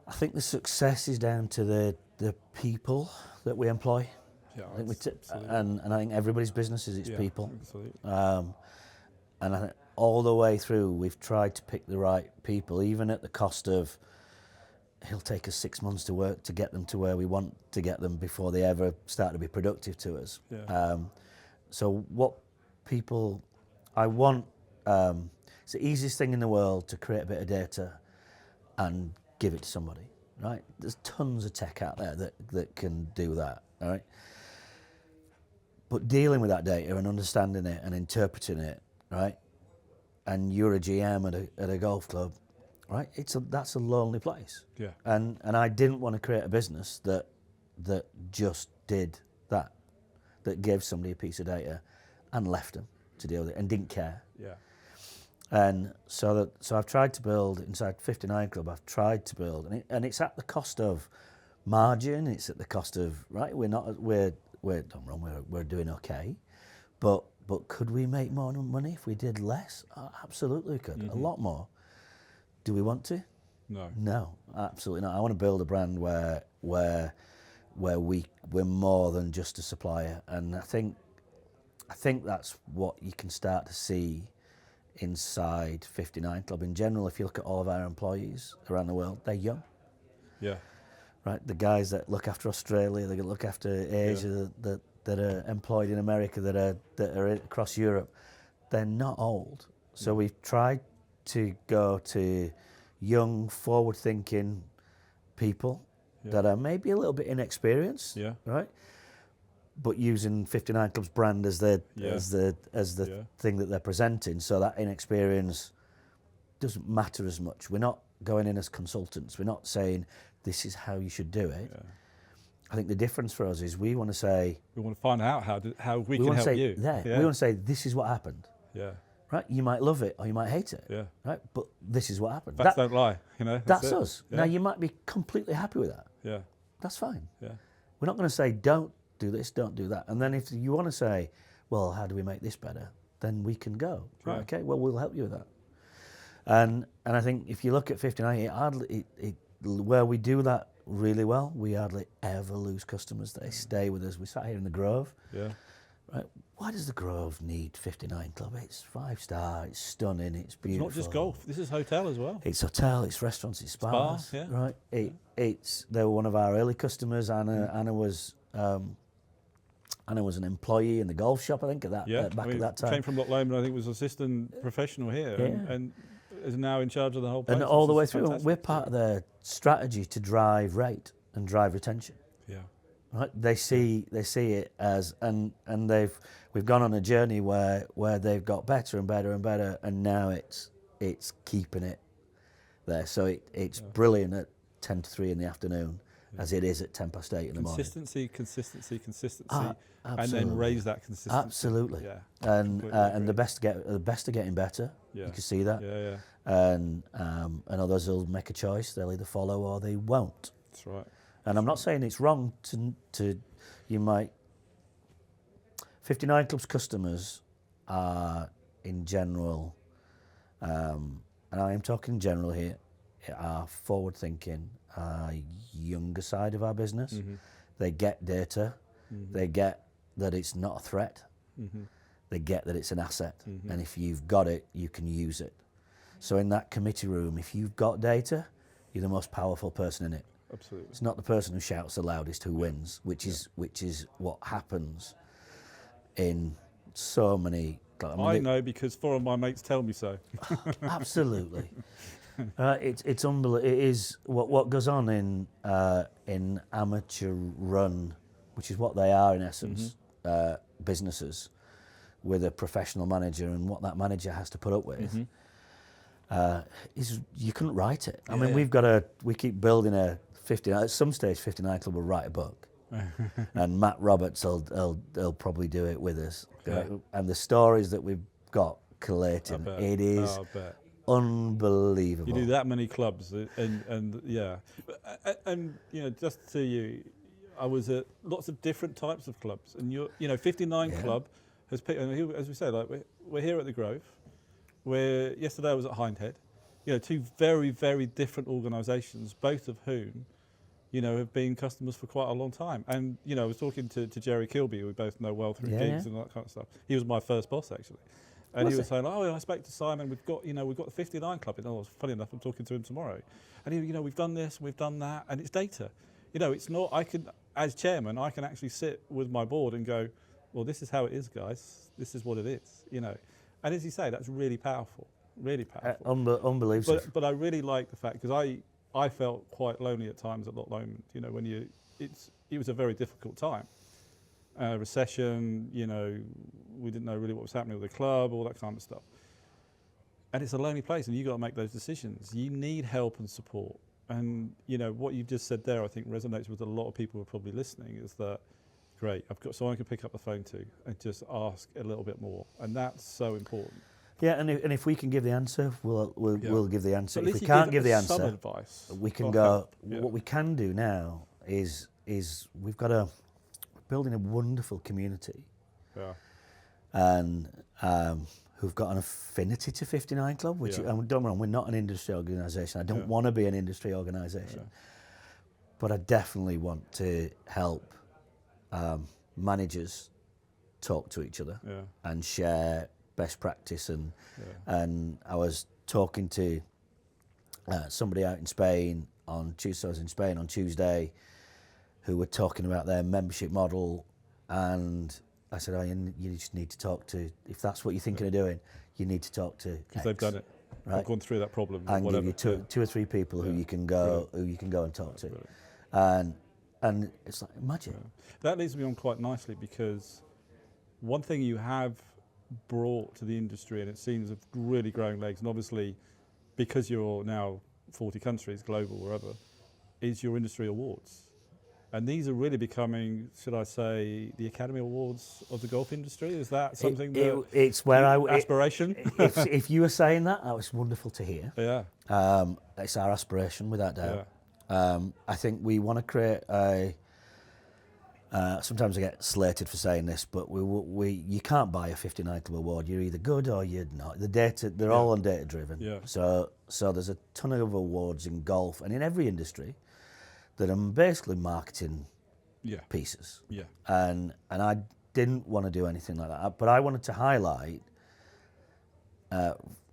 I think the success is down to the people that we employ. Yeah, I think and I think everybody's business is its people. Absolutely. And I think all the way through, we've tried to pick the right people, even at the cost of, it'll take us 6 months to work to get them to where we want to get them before they ever start to be productive to us. Yeah. So what people, I want, it's the easiest thing in the world to create a bit of data and give it to somebody, right? There's tons of tech out there that can do that, all right? But dealing with that data and understanding it and interpreting it, right? And you're a GM at a golf club, right? That's a lonely place. Yeah. And I didn't want to create a business that just did that gave somebody a piece of data and left them to deal with it and didn't care. Yeah. And so I've tried to build inside 59 Club. I've tried to build, and it's at the cost of margin. It's at the cost of, right. We're don't wrong. We're doing okay, but could we make more money if we did less? Absolutely, we could. Mm-hmm. A lot more. Do we want to? No, absolutely not. I want to build a brand where we're more than just a supplier, and I think I think that's what you can start to see inside 59 Club. In general, if you look at all of our employees around the world, they're young. Yeah. Right, the guys that look after Australia, they look after Asia, that are employed in America, that are across Europe, they're not old. So we've tried to go to young, forward-thinking people that are maybe a little bit inexperienced, right? But using 59 Club's brand as the thing that they're presenting, so that inexperience doesn't matter as much. We're not going in as consultants. We're not saying this is how you should do it. Yeah. I think the difference for us is we want to say... We want to find out how we can help you. We want to say, this is what happened. Yeah. Right? You might love it or you might hate it. Yeah. Right? But this is what happened. Facts don't lie. That's us. Yeah. Now, you might be completely happy with that. Yeah. That's fine. Yeah. We're not going to say, don't do this, don't do that. And then if you want to say, well, how do we make this better? Then we can go. Right, okay, well, we'll help you with that. And I think if you look at 59, where we do that really well, we hardly ever lose customers. They stay with us. We sat here in the Grove. Yeah. Right. Why does the Grove need 59 Club? It's 5-star, it's stunning, it's beautiful. It's not just golf, this is hotel as well. It's hotel, it's restaurants, it's spas. Spa, yeah. Right. They were one of our early customers. Anna was an employee in the golf shop, I think, at that time. Came from Loch Lomond, I think was assistant professional here, and is now in charge of the whole place. And all the way through, we're part of their strategy to drive rate and drive retention. Yeah. Right? They see it as, and we've gone on a journey where they've got better and better and better, and now it's keeping it there. So it's brilliant at 10 to 3 in the afternoon, as it is at 10 past 8 in the morning. Consistency, absolutely. and then raise that consistency. Absolutely. Yeah. And the best are getting better. Yeah. You can see that. Yeah. And others will make a choice. They'll either follow or they won't. That's right. And I'm not saying it's wrong to you might. 59 Club's customers are in general, and I am talking general here, are forward-thinking, younger side of our business. Mm-hmm. They get data. Mm-hmm. They get that it's not a threat. Mm-hmm. They get that it's an asset. Mm-hmm. And if you've got it, you can use it. So in that committee room, if you've got data, you're the most powerful person in it. Absolutely. It's not the person who shouts the loudest who wins, which is what happens in so many. I know because 4 of my mates tell me so. Absolutely. It's unbelievable. It is what goes on in amateur run, which is what they are in essence, businesses with a professional manager, and what that manager has to put up with. Is you couldn't write it. I mean, we keep building a 59. At some stage, 59 Club will write a book, and Matt Roberts will probably do it with us. Okay. And the stories that we've got collating, it is unbelievable. You do that many clubs, and just to you, I was at lots of different types of clubs, and 59 Club has picked. And as we said, like we're here at the Grove. Where yesterday I was at Hindhead, 2 very, very different organisations, both of whom, have been customers for quite a long time. And, I was talking to Jerry Kilby, who we both know well through gigs and all that kind of stuff. He was my first boss, actually. And he was saying, I spoke to Simon, we've got the 59 Club. Funny enough, I'm talking to him tomorrow. And we've done this, we've done that, and it's data. It's not, as chairman, I can actually sit with my board and go, well, this is how it is, guys. This is what it is, And as you say, that's really powerful, really powerful. Unbelievable. But I really like the fact, because I felt quite lonely at times at Loch Lomond. When it was a very difficult time. Recession, we didn't know really what was happening with the club, all that kind of stuff. And it's a lonely place, and you've got to make those decisions. You need help and support. And what you've just said there, I think resonates with a lot of people who are probably listening. Is that great? I've got someone I can pick up the phone to and just ask a little bit more, and that's so important. Yeah, and if we can give the answer, we'll give the answer. If we can't give the answer, some advice. We can go. What we can do now is we've got building a wonderful community, and who've got an affinity to 59 Club. Which and don't get me wrong, we're not an industry organisation. I don't want to be an industry organisation, but I definitely want to help managers talk to each other Yeah. and share best practice. And I was talking to somebody out in Spain on Tuesday. I was in Spain on Tuesday, who were talking about their membership model, and I said, "Oh, you just need to talk to. If that's what you're thinking of doing, you need to talk to Because they've done it. right? They've gone through that problem. And whatever. give you two or three people who you can go and talk to, and it's like magic. Yeah. That leads me on quite nicely, because one thing you have brought to the industry, and it seems of really growing legs, and obviously because you're now 40 countries, global, wherever, is your industry awards. And these are really becoming, should I say, the Academy Awards of the golf industry? Is that something it's where aspiration? If you were saying that, was wonderful to hear. Yeah. It's our aspiration, without doubt. Yeah. I think we want to create a. Sometimes I get slated for saying this, but you can't buy a 59 Club award. You're either good or you're not. The data, they're all on data driven. Yeah. So there's a ton of awards in golf and in every industry that are basically marketing pieces. Yeah. And I didn't want to do anything like that, but I wanted to highlight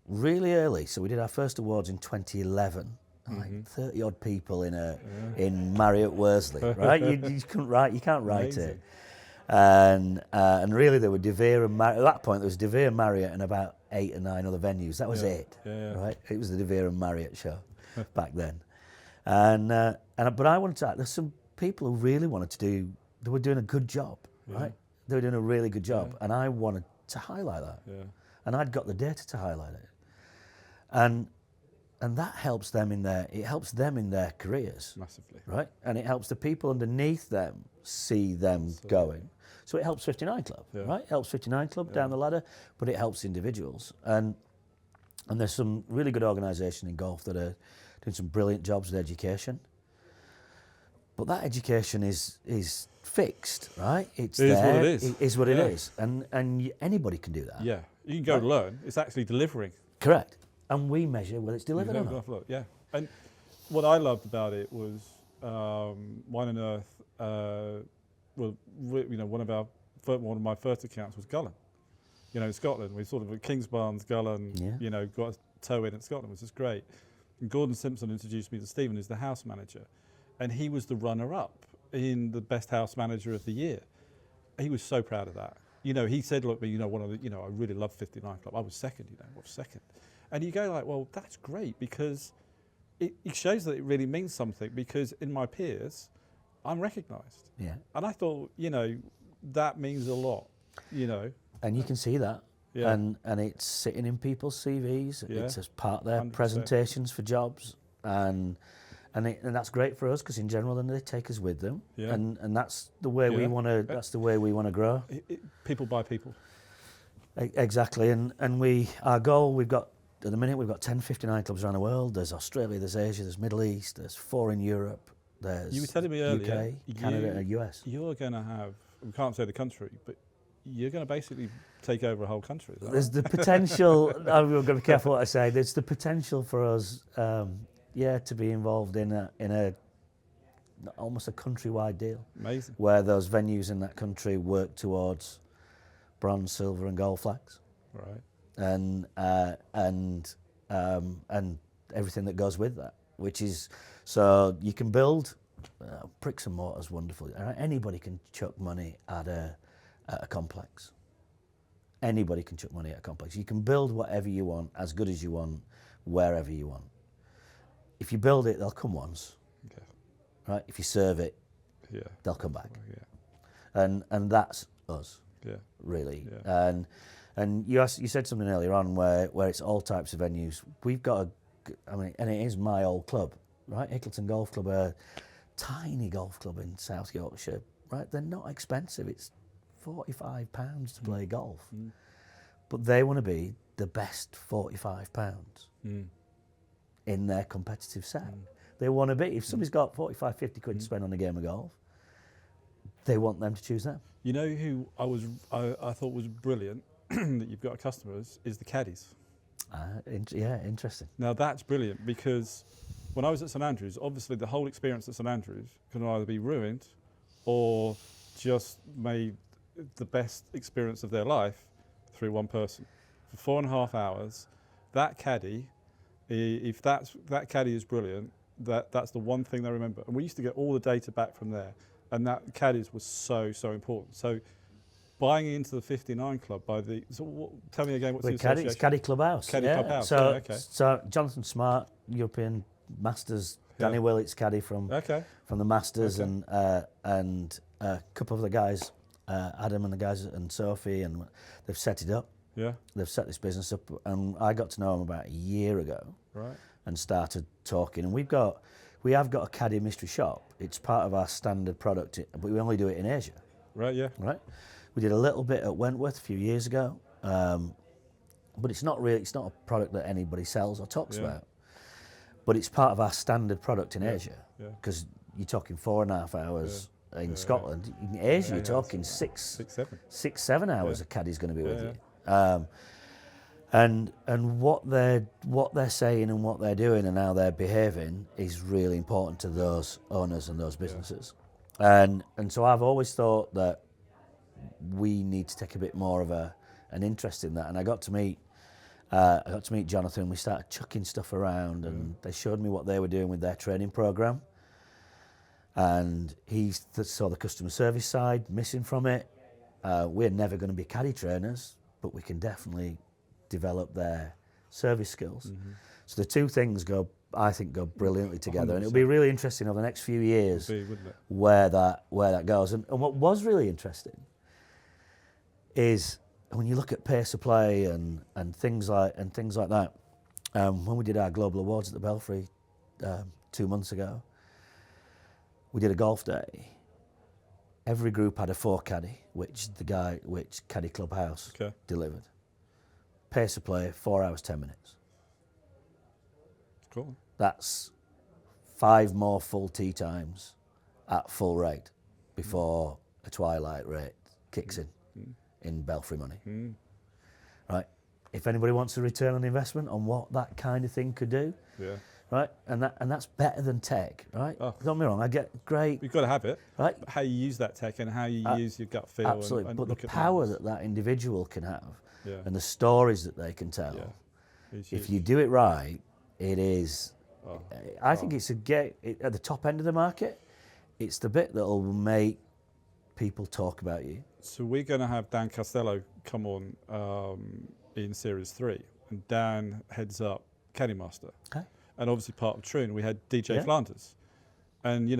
really early. So we did our first awards in 2011. Like 30 odd people in Marriott Worsley, right? You couldn't write, you can't write Amazing. it. And really there were De Vere and Marriott. At that point there was De Vere, Marriott and about 8 or 9 other venues. That was it, right? It was the De Vere and Marriott show back then. But I wanted to, there's some people who really wanted to do, they were doing a good job, right? They were doing a really good job, and I wanted to highlight that. Yeah. And I'd got the data to highlight it. And that helps them in their careers. Massively. Right? And it helps the people underneath them see them going. So it helps 59 Club, right? It helps 59 Club down the ladder, but it helps individuals. And there's some really good organisation in golf that are doing some brilliant jobs with education. But that education is fixed, right? It's It is there. what it is. It is what it is. And anybody can do that. Yeah. You can go learn. It's actually delivering. Correct. And we measure whether it's delivered or not. Yeah. And what I loved about it was Wine and Earth. One of my first accounts was Gullen. In Scotland, we sort of at Kingsbarns, Gullen. Got a toe in at Scotland, which is great. And Gordon Simpson introduced me to Stephen, who's the house manager, and he was the runner-up in the best house manager of the year. He was so proud of that. He said, "Look, one of the, I really love 59 Club. I was second. What's second?" And you go like, well, that's great, because it shows that it really means something, because in my peers, I'm recognised. Yeah. And I thought, that means a lot, And you can see that. Yeah. And it's sitting in people's CVs. Yeah. It's as part of their 100%. presentations for jobs. And that's great for us, because in general then they take us with them. Yeah. And that's the way we want to. That's the way we want to grow. People by people. Exactly. And our goal, at the minute, we've got 10 59 clubs around the world. There's Australia, there's Asia, there's Middle East, there's 4 in Europe, there's You were telling me earlier, UK, Canada and US. You're going to have, we can't say the country, but you're going to basically take over a whole country. Is that There's right? the potential, I'm going to be careful what I say, there's the potential for us, to be involved in a almost a countrywide deal. Amazing. Where those venues in that country work towards bronze, silver and gold flags. Right. And everything that goes with that, which is, so you can build bricks and mortar's wonderful. Anybody can chuck money at a complex. Anybody can chuck money at a complex. You can build whatever you want, as good as you want, wherever you want. If you build it, they'll come once. Okay. Right? If you serve it, they'll come back. Yeah. And that's us. Yeah. Really. Yeah. And you said something earlier on where it's all types of venues. We've got and it is my old club, right? Hickleton Golf Club, a tiny golf club in South Yorkshire, right? They're not expensive. It's £45 to play golf. Mm. But they want to be the best £45 in their competitive set. Mm. They want to be, if somebody's got 45, 50 quid to spend on a game of golf, they want them to choose them. You know who I thought was brilliant that you've got customers is the caddies. Interesting. Now that's brilliant, because when I was at St Andrews, obviously the whole experience at St Andrews can either be ruined or just made the best experience of their life through one person for 4.5 hours. That caddy, if that caddy is brilliant, that's the one thing they remember. And we used to get all the data back from there, and that caddies was so important. So buying into the 59 Club tell me again what's the association? It's Caddy Clubhouse. Caddy Clubhouse. So Jonathan Smart, European Masters, Danny Willett's caddy from the Masters, and a couple of the guys, Adam and the guys and Sophie, and they've set it up. Yeah. They've set this business up, and I got to know them about a year ago. Right. And started talking, and we have got a caddy mystery shop. It's part of our standard product, but we only do it in Asia. Right. Yeah. Right. We did a little bit at Wentworth a few years ago, but it's not a product that anybody sells or talks about. But it's part of our standard product in Asia, because you're talking 4.5 hours in Scotland. In Asia, you're talking 6-7 hours. A caddy's going to be with you. And what they're saying and what they're doing and how they're behaving is really important to those owners and those businesses. And so I've always thought that we need to take a bit more of an interest in that. And I got to meet Jonathan. We started chucking stuff around, and they showed me what they were doing with their training program. And he saw the customer service side missing from it. We're never going to be caddy trainers, but we can definitely develop their service skills. So the two things go brilliantly together, 100%. And it'll be really interesting over the next few years where that goes. And what was really interesting is when you look at pace of play and things like that. When we did our global awards at the Belfry 2 months ago, we did a golf day. Every group had a 4 caddy, which Caddy Clubhouse delivered. Pace of play, 4 hours, 10 minutes. Cool. That's 5 more full tee times at full rate before a twilight rate kicks in Belfry money. Right? If anybody wants a return on investment on what that kind of thing could do, right? And that's better than tech, right? Oh. Don't get me wrong, I get great. You've got to have it, right? But how you use that tech and how you use your gut feel. Absolutely, but the power that individual can have, and the stories that they can tell, if you do it right, it is. I think it's at the top end of the market. It's the bit that will make people talk about you. So we're going to have Dan Costello come on in Series 3, and Dan heads up Caddy Master. Okay. And obviously part of Troon, we had DJ Flanders. And,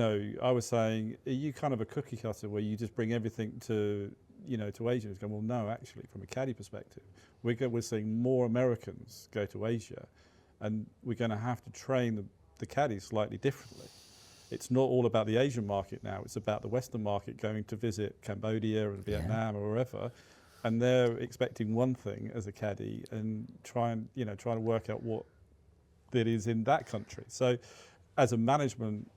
I was saying, are you kind of a cookie cutter where you just bring everything to Asia? He's going, well, no, actually, from a caddy perspective, we're seeing more Americans go to Asia, and we're going to have to train the caddies slightly differently. It's not all about the Asian market now, it's about the Western market going to visit Cambodia and Vietnam or wherever, and they're expecting one thing as a caddy and trying to work out what that is in that country. So as a management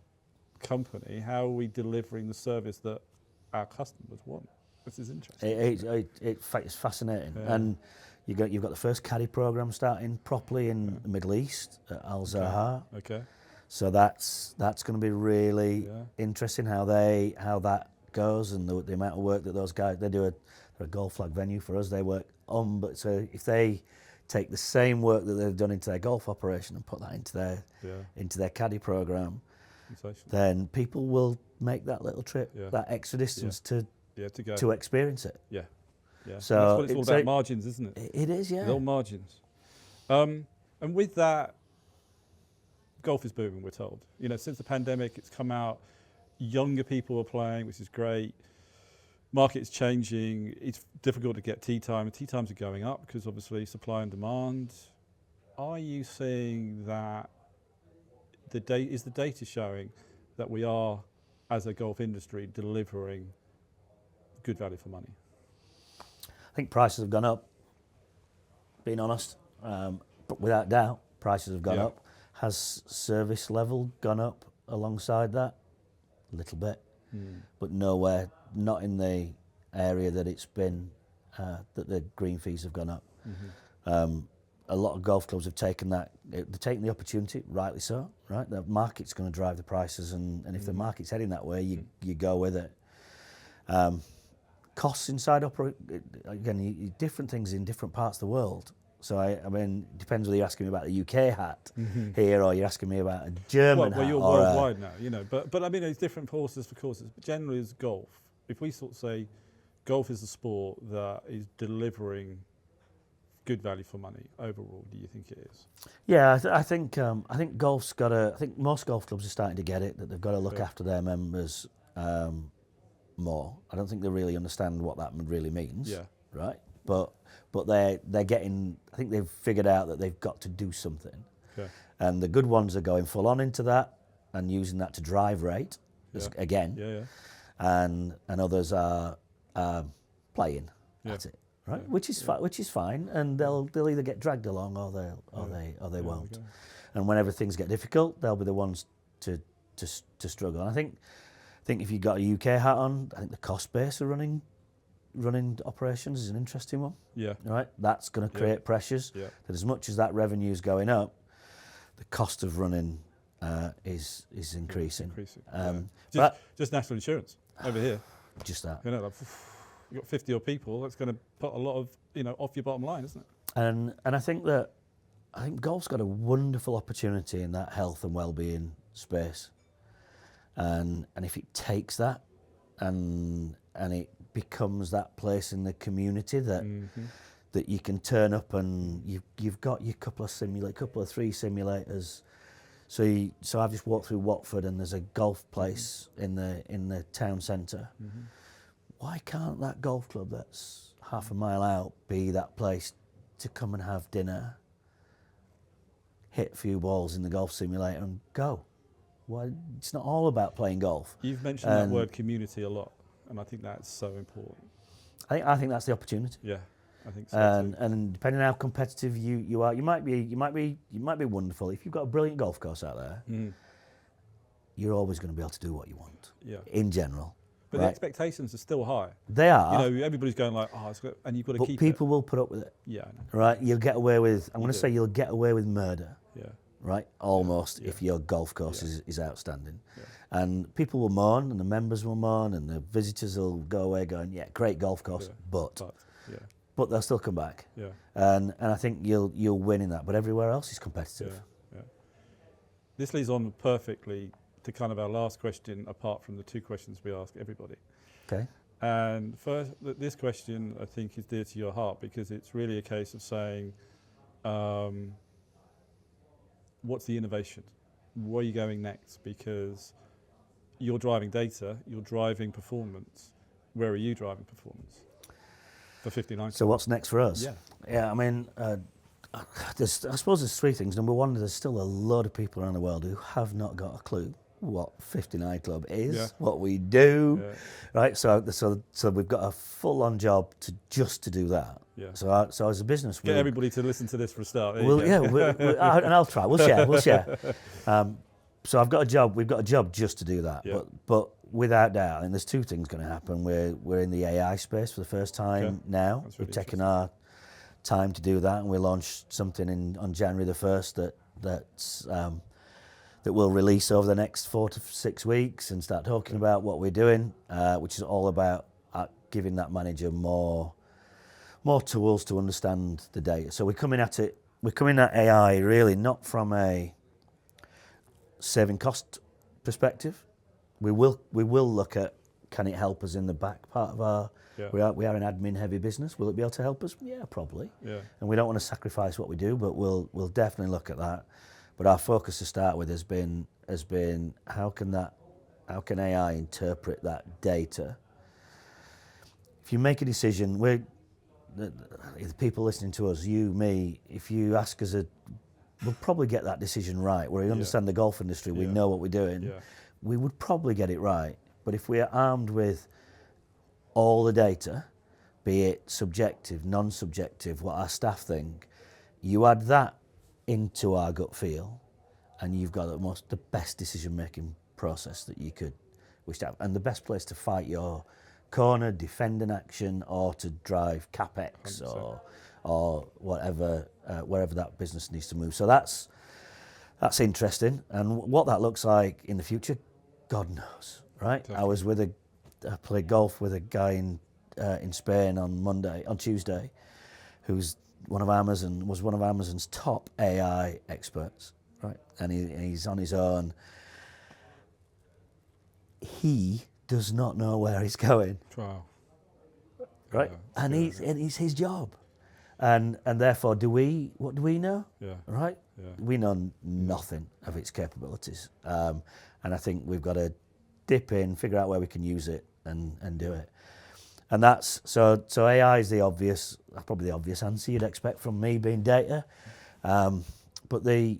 company, how are we delivering the service that our customers want? This is interesting. It's fascinating. And you've got the first caddy program starting properly in the Middle East at Al Zahar. Okay. So that's going to be really interesting how that goes, and the amount of work that those guys, they're a golf flag venue for us, they work on, but so if they take the same work that they've done into their golf operation and put that into their caddy program, then people will make that little trip, that extra distance to go to experience it. Yeah. So that's what it's all about, margins, isn't it? It is, yeah. Little margins. And with that, golf is booming, we're told. Since the pandemic, it's come out. Younger people are playing, which is great. Market is changing. It's difficult to get tee time. And tee times are going up because obviously supply and demand. Are you seeing that is the data showing that we are, as a golf industry, delivering good value for money? I think prices have gone up, being honest. But without doubt, prices have gone up. Has service level gone up alongside that? A little bit, but nowhere, not in the area that it's been, that the green fees have gone up. A lot of golf clubs have taken they're taking the opportunity, rightly so, right? The market's going to drive the prices, and if the market's heading that way, you go with it. costs inside again, different things in different parts of the world. So I mean, it depends whether you're asking me about the UK hat here or you're asking me about a German hat. Well, you're or worldwide now, you know. But I mean, it's different horses for courses. But generally, as golf, if we sort of say golf is a sport that is delivering good value for money overall, do you think it is? Yeah, I think golf's got to. I think most golf clubs are starting to get it, that they've got to look after their members more. I don't think they really understand what that really means. Yeah. Right. But they're getting. I think they've figured out that they've got to do something. Okay. And the good ones are going full on into that and using that to drive rate again. Yeah, yeah. And others are playing at it, right? Yeah. Which is fine, and they'll either get dragged along or they won't. And whenever things get difficult, they'll be the ones to struggle. And I think if you've got a UK hat on, I think the cost base of running operations is an interesting one. Yeah. Right? That's going to create pressures. Yeah. That as much as that revenue is going up, the cost of running is increasing. Just national insurance over here. Just that. You know, like, you've got 50 odd people. That's going to put a lot of, off your bottom line, isn't it? And I think golf's got a wonderful opportunity in that health and well-being space. And if it takes that and it becomes that place in the community that you can turn up and you've got your couple of 3 simulators. So I've just walked through Watford and there's a golf place in the town centre. Why can't that golf club that's half a mile out be that place to come and have dinner, hit a few balls in the golf simulator and go? Why? It's not all about playing golf. You've mentioned that word community a lot, and I think that's so important. I think that's the opportunity. Yeah, I think so. And depending on how competitive you are, you might be wonderful. If you've got a brilliant golf course out there, you're always going to be able to do what you want. Yeah. In general. But the expectations are still high. They are. Everybody's going like, and you've got to keep it. But people will put up with it. Yeah, I know. Right? You'll get away with, I'm going to say you'll get away with murder. Yeah. Right? Almost, if your golf course is outstanding. Yeah. And people will mourn, and the members will mourn, and the visitors will go away going, yeah, great golf course, but they'll still come back. Yeah. And I think you'll win in that. But everywhere else is competitive. Yeah. This leads on perfectly to kind of our last question, apart from the two questions we ask everybody. Okay. And first, this question I think is dear to your heart because it's really a case of saying, what's the innovation? Where are you going next? Because you're driving data, you're driving performance. Where are you driving performance for 59? So what's next for us? Yeah. I mean, I suppose there's three things. Number one, there's still a lot of people around the world who have not got a clue what 59 Club is, what we do, right? So we've got a full-on job to do that. Yeah. So as a business, get everybody to listen to this for a start. And I'll try. We'll share. So I've got a job. We've got a job just to do that. Yeah. But without doubt, and there's two things going to happen. We're in the AI space for the first time now. Really we've taken our time to do that, and we launched something on January the 1st that we'll release over the next 4 to 6 weeks and start talking about what we're doing, which is all about giving that manager more tools to understand the data. So we're coming at AI really not from a saving cost perspective. We will look at, can it help us in the back part of our, we are an admin heavy business. Will it be able to help us? Yeah, probably. Yeah. And we don't want to sacrifice what we do, but we'll definitely look at that. But our focus to start with has been how can AI interpret that data? If you make a decision, the people listening to us, you, me, if you ask us, we'll probably get that decision right. We understand the golf industry, we know what we're doing. Yeah. We would probably get it right. But if we are armed with all the data, be it subjective, non-subjective, what our staff think, you add that into our gut feel, and you've got the best decision-making process that you could wish to have, and the best place to fight your corner, defend an action, or to drive capex 100%. or whatever, wherever that business needs to move. So that's interesting, and what that looks like in the future, God knows, right? Exactly. I played golf with a guy in in Spain on Tuesday, who's one of Amazon's top AI experts, right? And he's on his own. He does not know where he's going, Wow. right? Yeah, And scary. it's his job, and therefore, what do we know? Yeah. Right? Yeah. We know nothing of its capabilities, and I think we've got to dip in, figure out where we can use it, and do it. And that's so AI is probably the obvious answer you'd expect from me being data, but the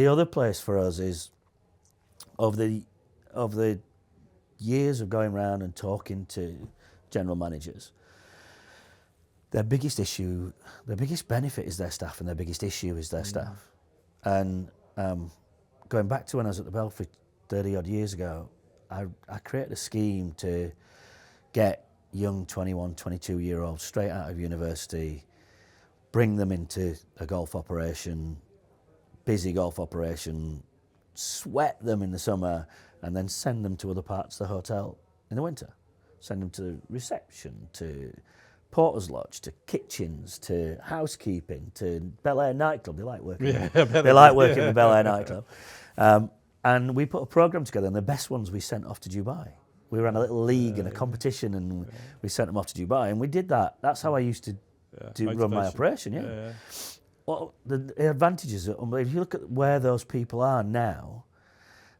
other place for us is of the years of going around and talking to general managers. Their biggest benefit is their staff, and their biggest issue is their staff. And going back to when I was at the Belfry 30 odd years ago, I created a scheme to get young 21, 22-year-olds straight out of university, bring them into a golf operation, busy golf operation, sweat them in the summer, and then send them to other parts of the hotel in the winter. Send them to reception, to Porter's Lodge, to kitchens, to housekeeping, to Bel Air nightclub. They like working. They like working in the Bel Air nightclub. And we put a program together, and the best ones we sent off to Dubai. We ran a little league and a competition, and we sent them off to Dubai, and we did that. That's how I used to run my operation. Yeah. Well, the advantages are unbelievable. If you look at where those people are now,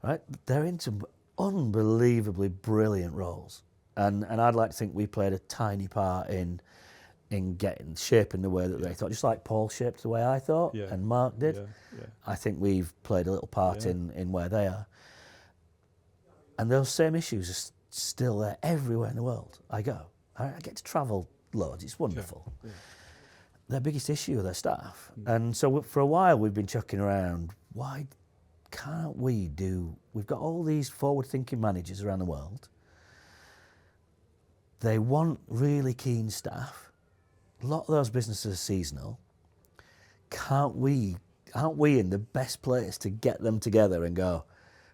right, they're in some unbelievably brilliant roles, and I'd like to think we played a tiny part in shaping the way that they thought, just like Paul shaped the way I thought, and Mark did. I think we've played a little part in where they are, and those same issues are still there everywhere in the world I go. I get to travel loads. It's wonderful. Their biggest issue are their staff. And so for a while we've been chucking around, why can't we've got all these forward-thinking managers around the world. They want really keen staff. A lot of those businesses are seasonal. Aren't we in the best place to get them together and go,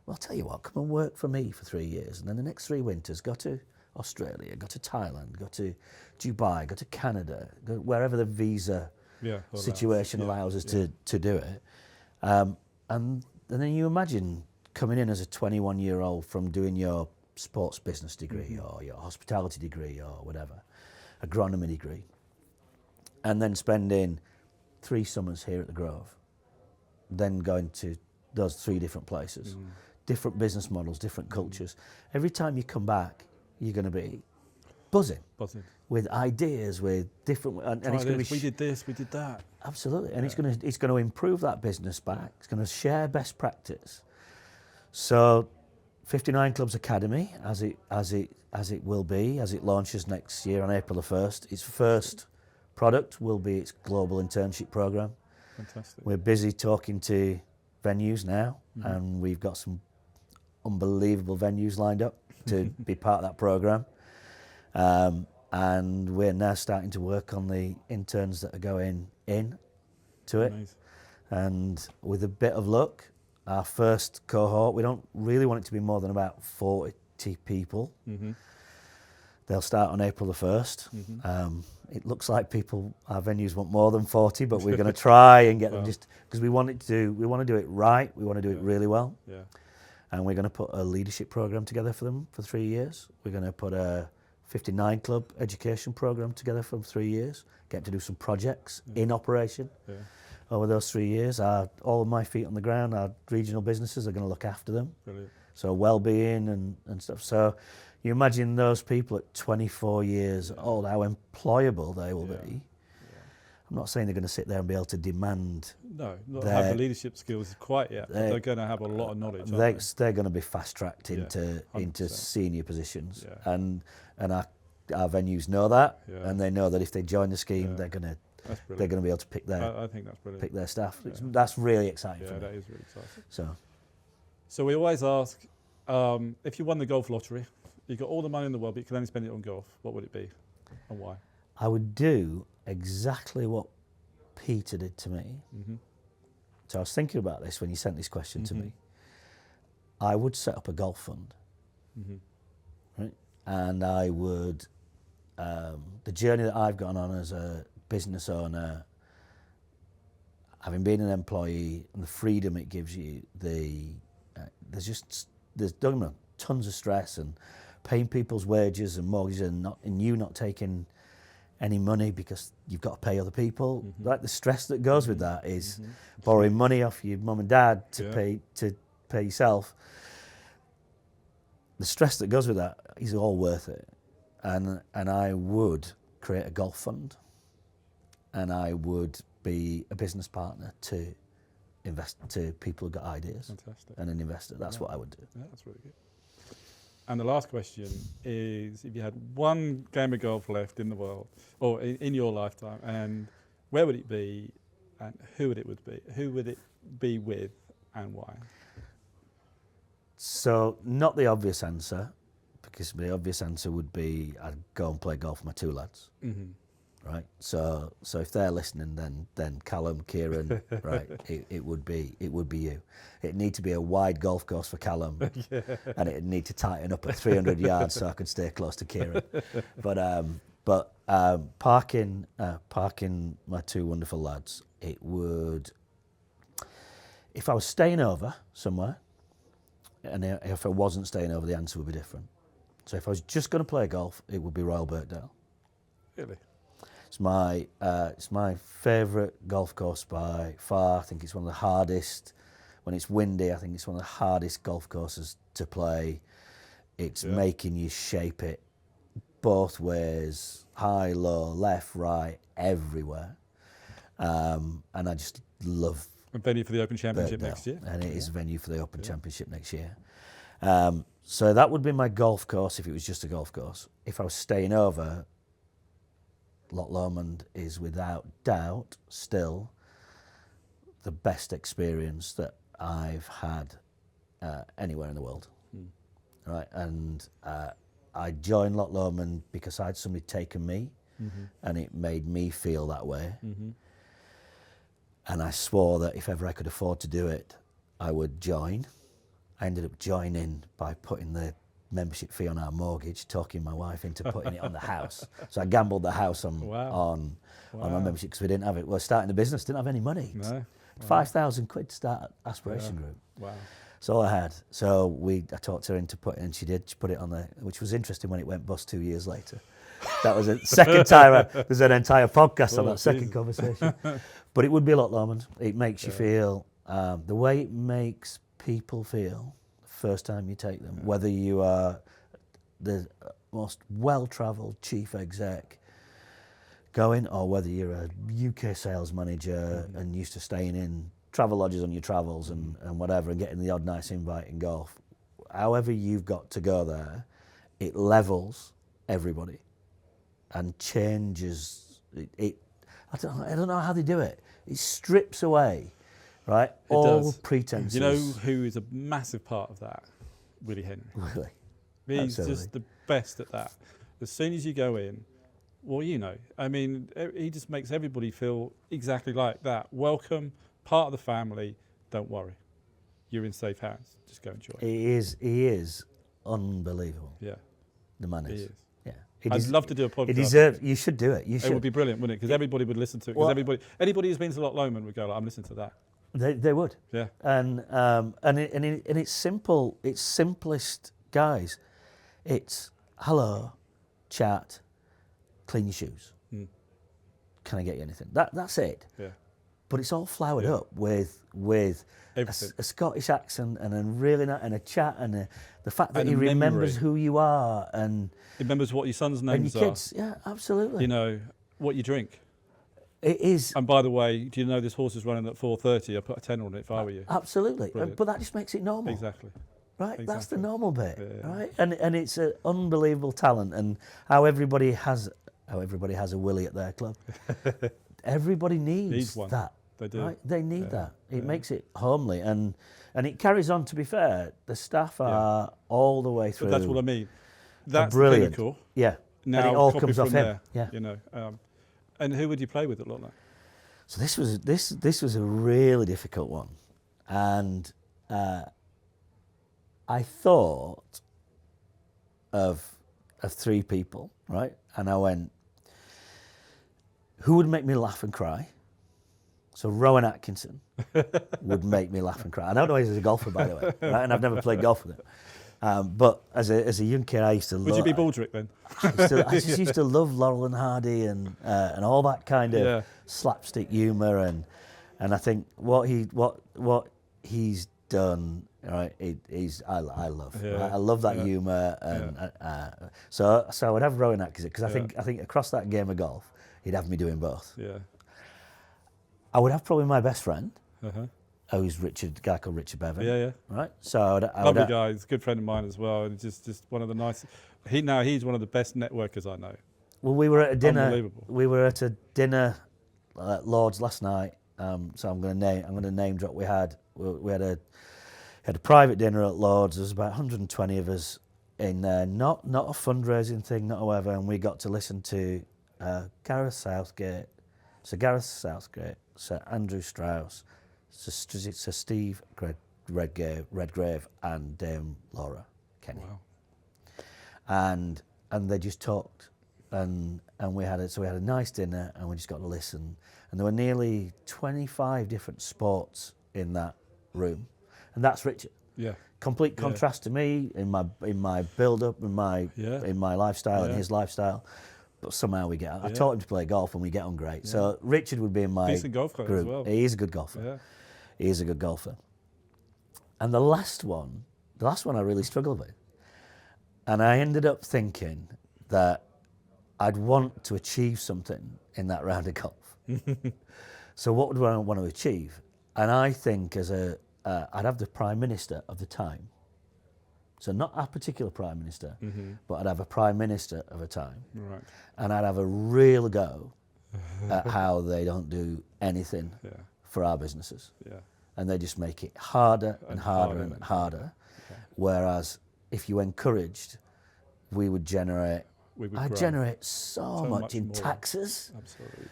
well, I'll tell you what, come and work for me for 3 years, and then the next 3 winters, go to Australia, go to Thailand, go to Dubai, go to Canada, go wherever the visa situation allows us to do it. And then you imagine coming in as a 21-year-old from doing your sports business degree or your hospitality degree or whatever, agronomy degree, and then spending 3 summers here at the Grove, then going to those 3 different places, different business models, different cultures. Every time you come back, you're going to be buzzing with ideas, with different, and it's going to be. We did this, we did that. Absolutely, and it's going to improve that business back. It's going to share best practice. So, 59 Clubs Academy, as it will be, as it launches next year on April the 1st. Its first product will be its global internship program. Fantastic. We're busy talking to venues now, and we've got some unbelievable venues lined up to be part of that program. And we're now starting to work on the interns that are going in to it. Amazing. And with a bit of luck, our first cohort, we don't really want it to be more than about 40 people. They'll start on April the 1st. It looks like our venues want more than 40, but we're going to try and get them, just because we want to do it right. We want to do it really well. And we're going to put a leadership program together for them for 3 years. We're going to put a 59 Club education program together for 3 years. Get them to do some projects in operation over those 3 years. All of my feet on the ground, our regional businesses are going to look after them. Brilliant. So well-being and stuff. So you imagine those people at 24 years old, how employable they will be. I'm not saying they're going to sit there and be able to demand. No, not have the leadership skills quite yet. But they're going to have a lot of knowledge. They're going to be fast-tracked into senior positions, and our venues know that, and they know that if they join the scheme, they're going to be able to pick their. I think that's brilliant. Pick their staff. That's really exciting for me. That is really exciting. So we always ask, if you won the golf lottery, you got all the money in the world, but you can only spend it on golf. What would it be, and why? I would do exactly what Peter did to me. So I was thinking about this when you sent this question to me. I would set up a golf fund, right? And I would the journey that I've gone on as a business owner, having been an employee, and the freedom it gives you, there's tons of stress and paying people's wages and mortgages and you not taking any money because you've got to pay other people. Mm-hmm. Like the stress that goes with that is borrowing money off your mum and dad to pay yourself. The stress that goes with that is all worth it. And I would create a golf fund, and I would be a business partner to invest to people who've got ideas. Fantastic. And an investor. That's what I would do. Yeah, that's really good. And the last question is, if you had one game of golf left in the world, or in your lifetime, and where would it be, and who would it be with, and why? So, not the obvious answer, because the obvious answer would be I'd go and play golf with my two lads. Mm-hmm. Right, so if they're listening, then Callum, Kieran, right, it would be you. It'd need to be a wide golf course for Callum, and it'd need to tighten up at 300 yards so I could stay close to Kieran. But parking my two wonderful lads, it would. If I was staying over somewhere, and if I wasn't staying over, the answer would be different. So if I was just going to play golf, it would be Royal Birkdale. Really? It's my favourite golf course by far. I think it's one of the hardest. When it's windy, I think it's one of the hardest golf courses to play. It's making you shape it both ways, high, low, left, right, everywhere. And I just love A venue for the Open Championship Birkdale, next year. and it is a venue for the Open Championship next year. So that would be my golf course if it was just a golf course. If I was staying over, Loch Lomond is without doubt still the best experience that I've had anywhere in the world. Right, and I joined Loch Lomond because I had somebody taken me, and it made me feel that way. And I swore that if ever I could afford to do it, I would join. I ended up joining by putting the membership fee on our mortgage, talking my wife into putting it on the house. So I gambled the house on my membership because we didn't have it. Well, starting the business, didn't have any money. No. 5,000 quid to start Aspiration Group. Wow. That's all I had. So I talked her into putting, and she did. She put it on there, which was interesting when it went bust 2 years later. That was a second time. There's an entire podcast on that second conversation. But it would be Loch Lomond. It makes you feel the way it makes people feel the first time you take them, whether you are the most well-travelled chief exec going, or whether you're a UK sales manager and used to staying in travel lodges on your travels and whatever, and getting the odd nice invite in golf. However you've got to go there, it levels everybody and changes it. I don't know how they do it. It strips away, right, all pretenses. You know who is a massive part of that? Willie Henry. Really? He's just the best at that. As soon as you go in, well, you know, I mean, he just makes everybody feel exactly like that. Welcome, part of the family. Don't worry, you're in safe hands. Just go enjoy. He is unbelievable. Yeah, the man is. He is. Yeah, I'd love to do a podcast. He deserves. You should do it. You should. It would be brilliant, wouldn't it? Because everybody would listen to it. Because anybody who's been to Loch Lomond would go, like, "I'm listening to that." They would. Yeah. And it's simple. It's simplest, guys. It's hello, chat, clean your shoes. Can I get you anything? That's it. Yeah. But it's all flowered up with a Scottish accent and a chat and the fact that he remembers who you are and he remembers what your son's names and your kids. Yeah, absolutely. You know what you drink. It is. And by the way, do you know this horse is running at 4:30? I'd put a tenner on it if I were you. Absolutely. Brilliant. But that just makes it normal. Exactly. Right, Exactly. That's the normal bit, Yeah. right? And it's an unbelievable talent, and how everybody has a Willie at their club. Everybody needs one. that. They do. Right? They need that. It makes it homely, and it carries on. To be fair, the staff are all the way through. But that's what I mean. That's brilliant. Pinnacle. Yeah. Now and it all copy comes from off him. there. Yeah. You know. And who would you play with at Loch Lomond? So this was a really difficult one, and I thought of of 3 people, right? And I went, who would make me laugh and cry? So Rowan Atkinson would make me laugh and cry. I don't know he's a golfer, by the way, right? And I've never played golf with him. But as a young kid, I used to love... Would you be Baldrick then? I just used to love Laurel and Hardy and all that kind of slapstick humour, and I think what he's done, right? I love. Yeah. Right? I love that humour, and so I would have Rowan Atkinson because I think across that game of golf, he'd have me doing both. Yeah. I would have probably my best friend, who's a guy called Richard Bevan. Yeah. Right. So I would Lovely guy. He's a good friend of mine as well, and just one of the nicest. He's one of the best networkers I know. Well, we were at a dinner. Unbelievable. We were at a dinner at Lord's last night. So I'm going to name drop. We had a private dinner at Lord's. There was about 120 of us in there. Not a fundraising thing, not however. And we got to listen to Gareth Southgate, Sir Andrew Strauss, Sir Steve Redgrave, and Dame Laura Kenny. Wow. And they just talked, and we had a nice dinner, and we just got to listen. And there were nearly 25 different sports in that room, and that's Richard. Yeah. Complete contrast to me in my build up, in my lifestyle and his lifestyle. But somehow we get on. I taught him to play golf, and we get on great. So Richard would be in my decent golf player group. as well. He is a good golfer. Yeah. He is a good golfer. And the last one I really struggled with. And I ended up thinking that I'd want to achieve something in that round of golf. So what would I want to achieve? And I think I'd have the Prime Minister of the time. So not a particular Prime Minister, but I'd have a Prime Minister of a time. Right. And I'd have a real go at how they don't do anything for our businesses. Yeah. And they just make it harder and harder and harder. Okay. Whereas if you encouraged, I'd generate so much in more. taxes. Absolutely.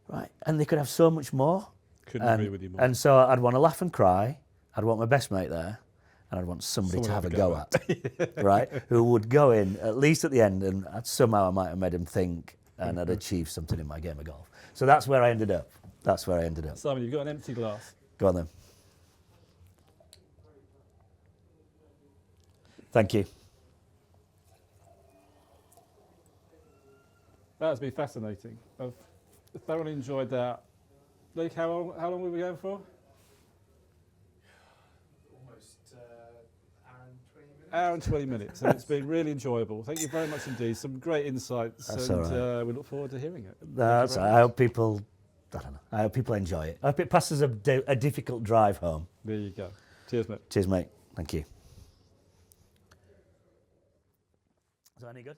Right. And they could have so much more. Couldn't agree with you more. And so I'd want to laugh and cry. I'd want my best mate there. And I'd want somebody to have a go at, right? Who would go in, at least at the end, and somehow I might have made him think, and I'd achieved something in my game of golf. So that's where I ended up. Simon, you've got an empty glass. Go on then. Thank you. That's been fascinating. I've thoroughly enjoyed that. Luke, how long were we going for? Hour and 20 minutes, and it's been really enjoyable. Thank you very much indeed. Some great insights, That's and all right. we look forward to hearing it. That's right. I hope people enjoy it. I hope it passes a difficult drive home. There you go. Cheers, mate. Cheers, mate. Thank you. Is that any good?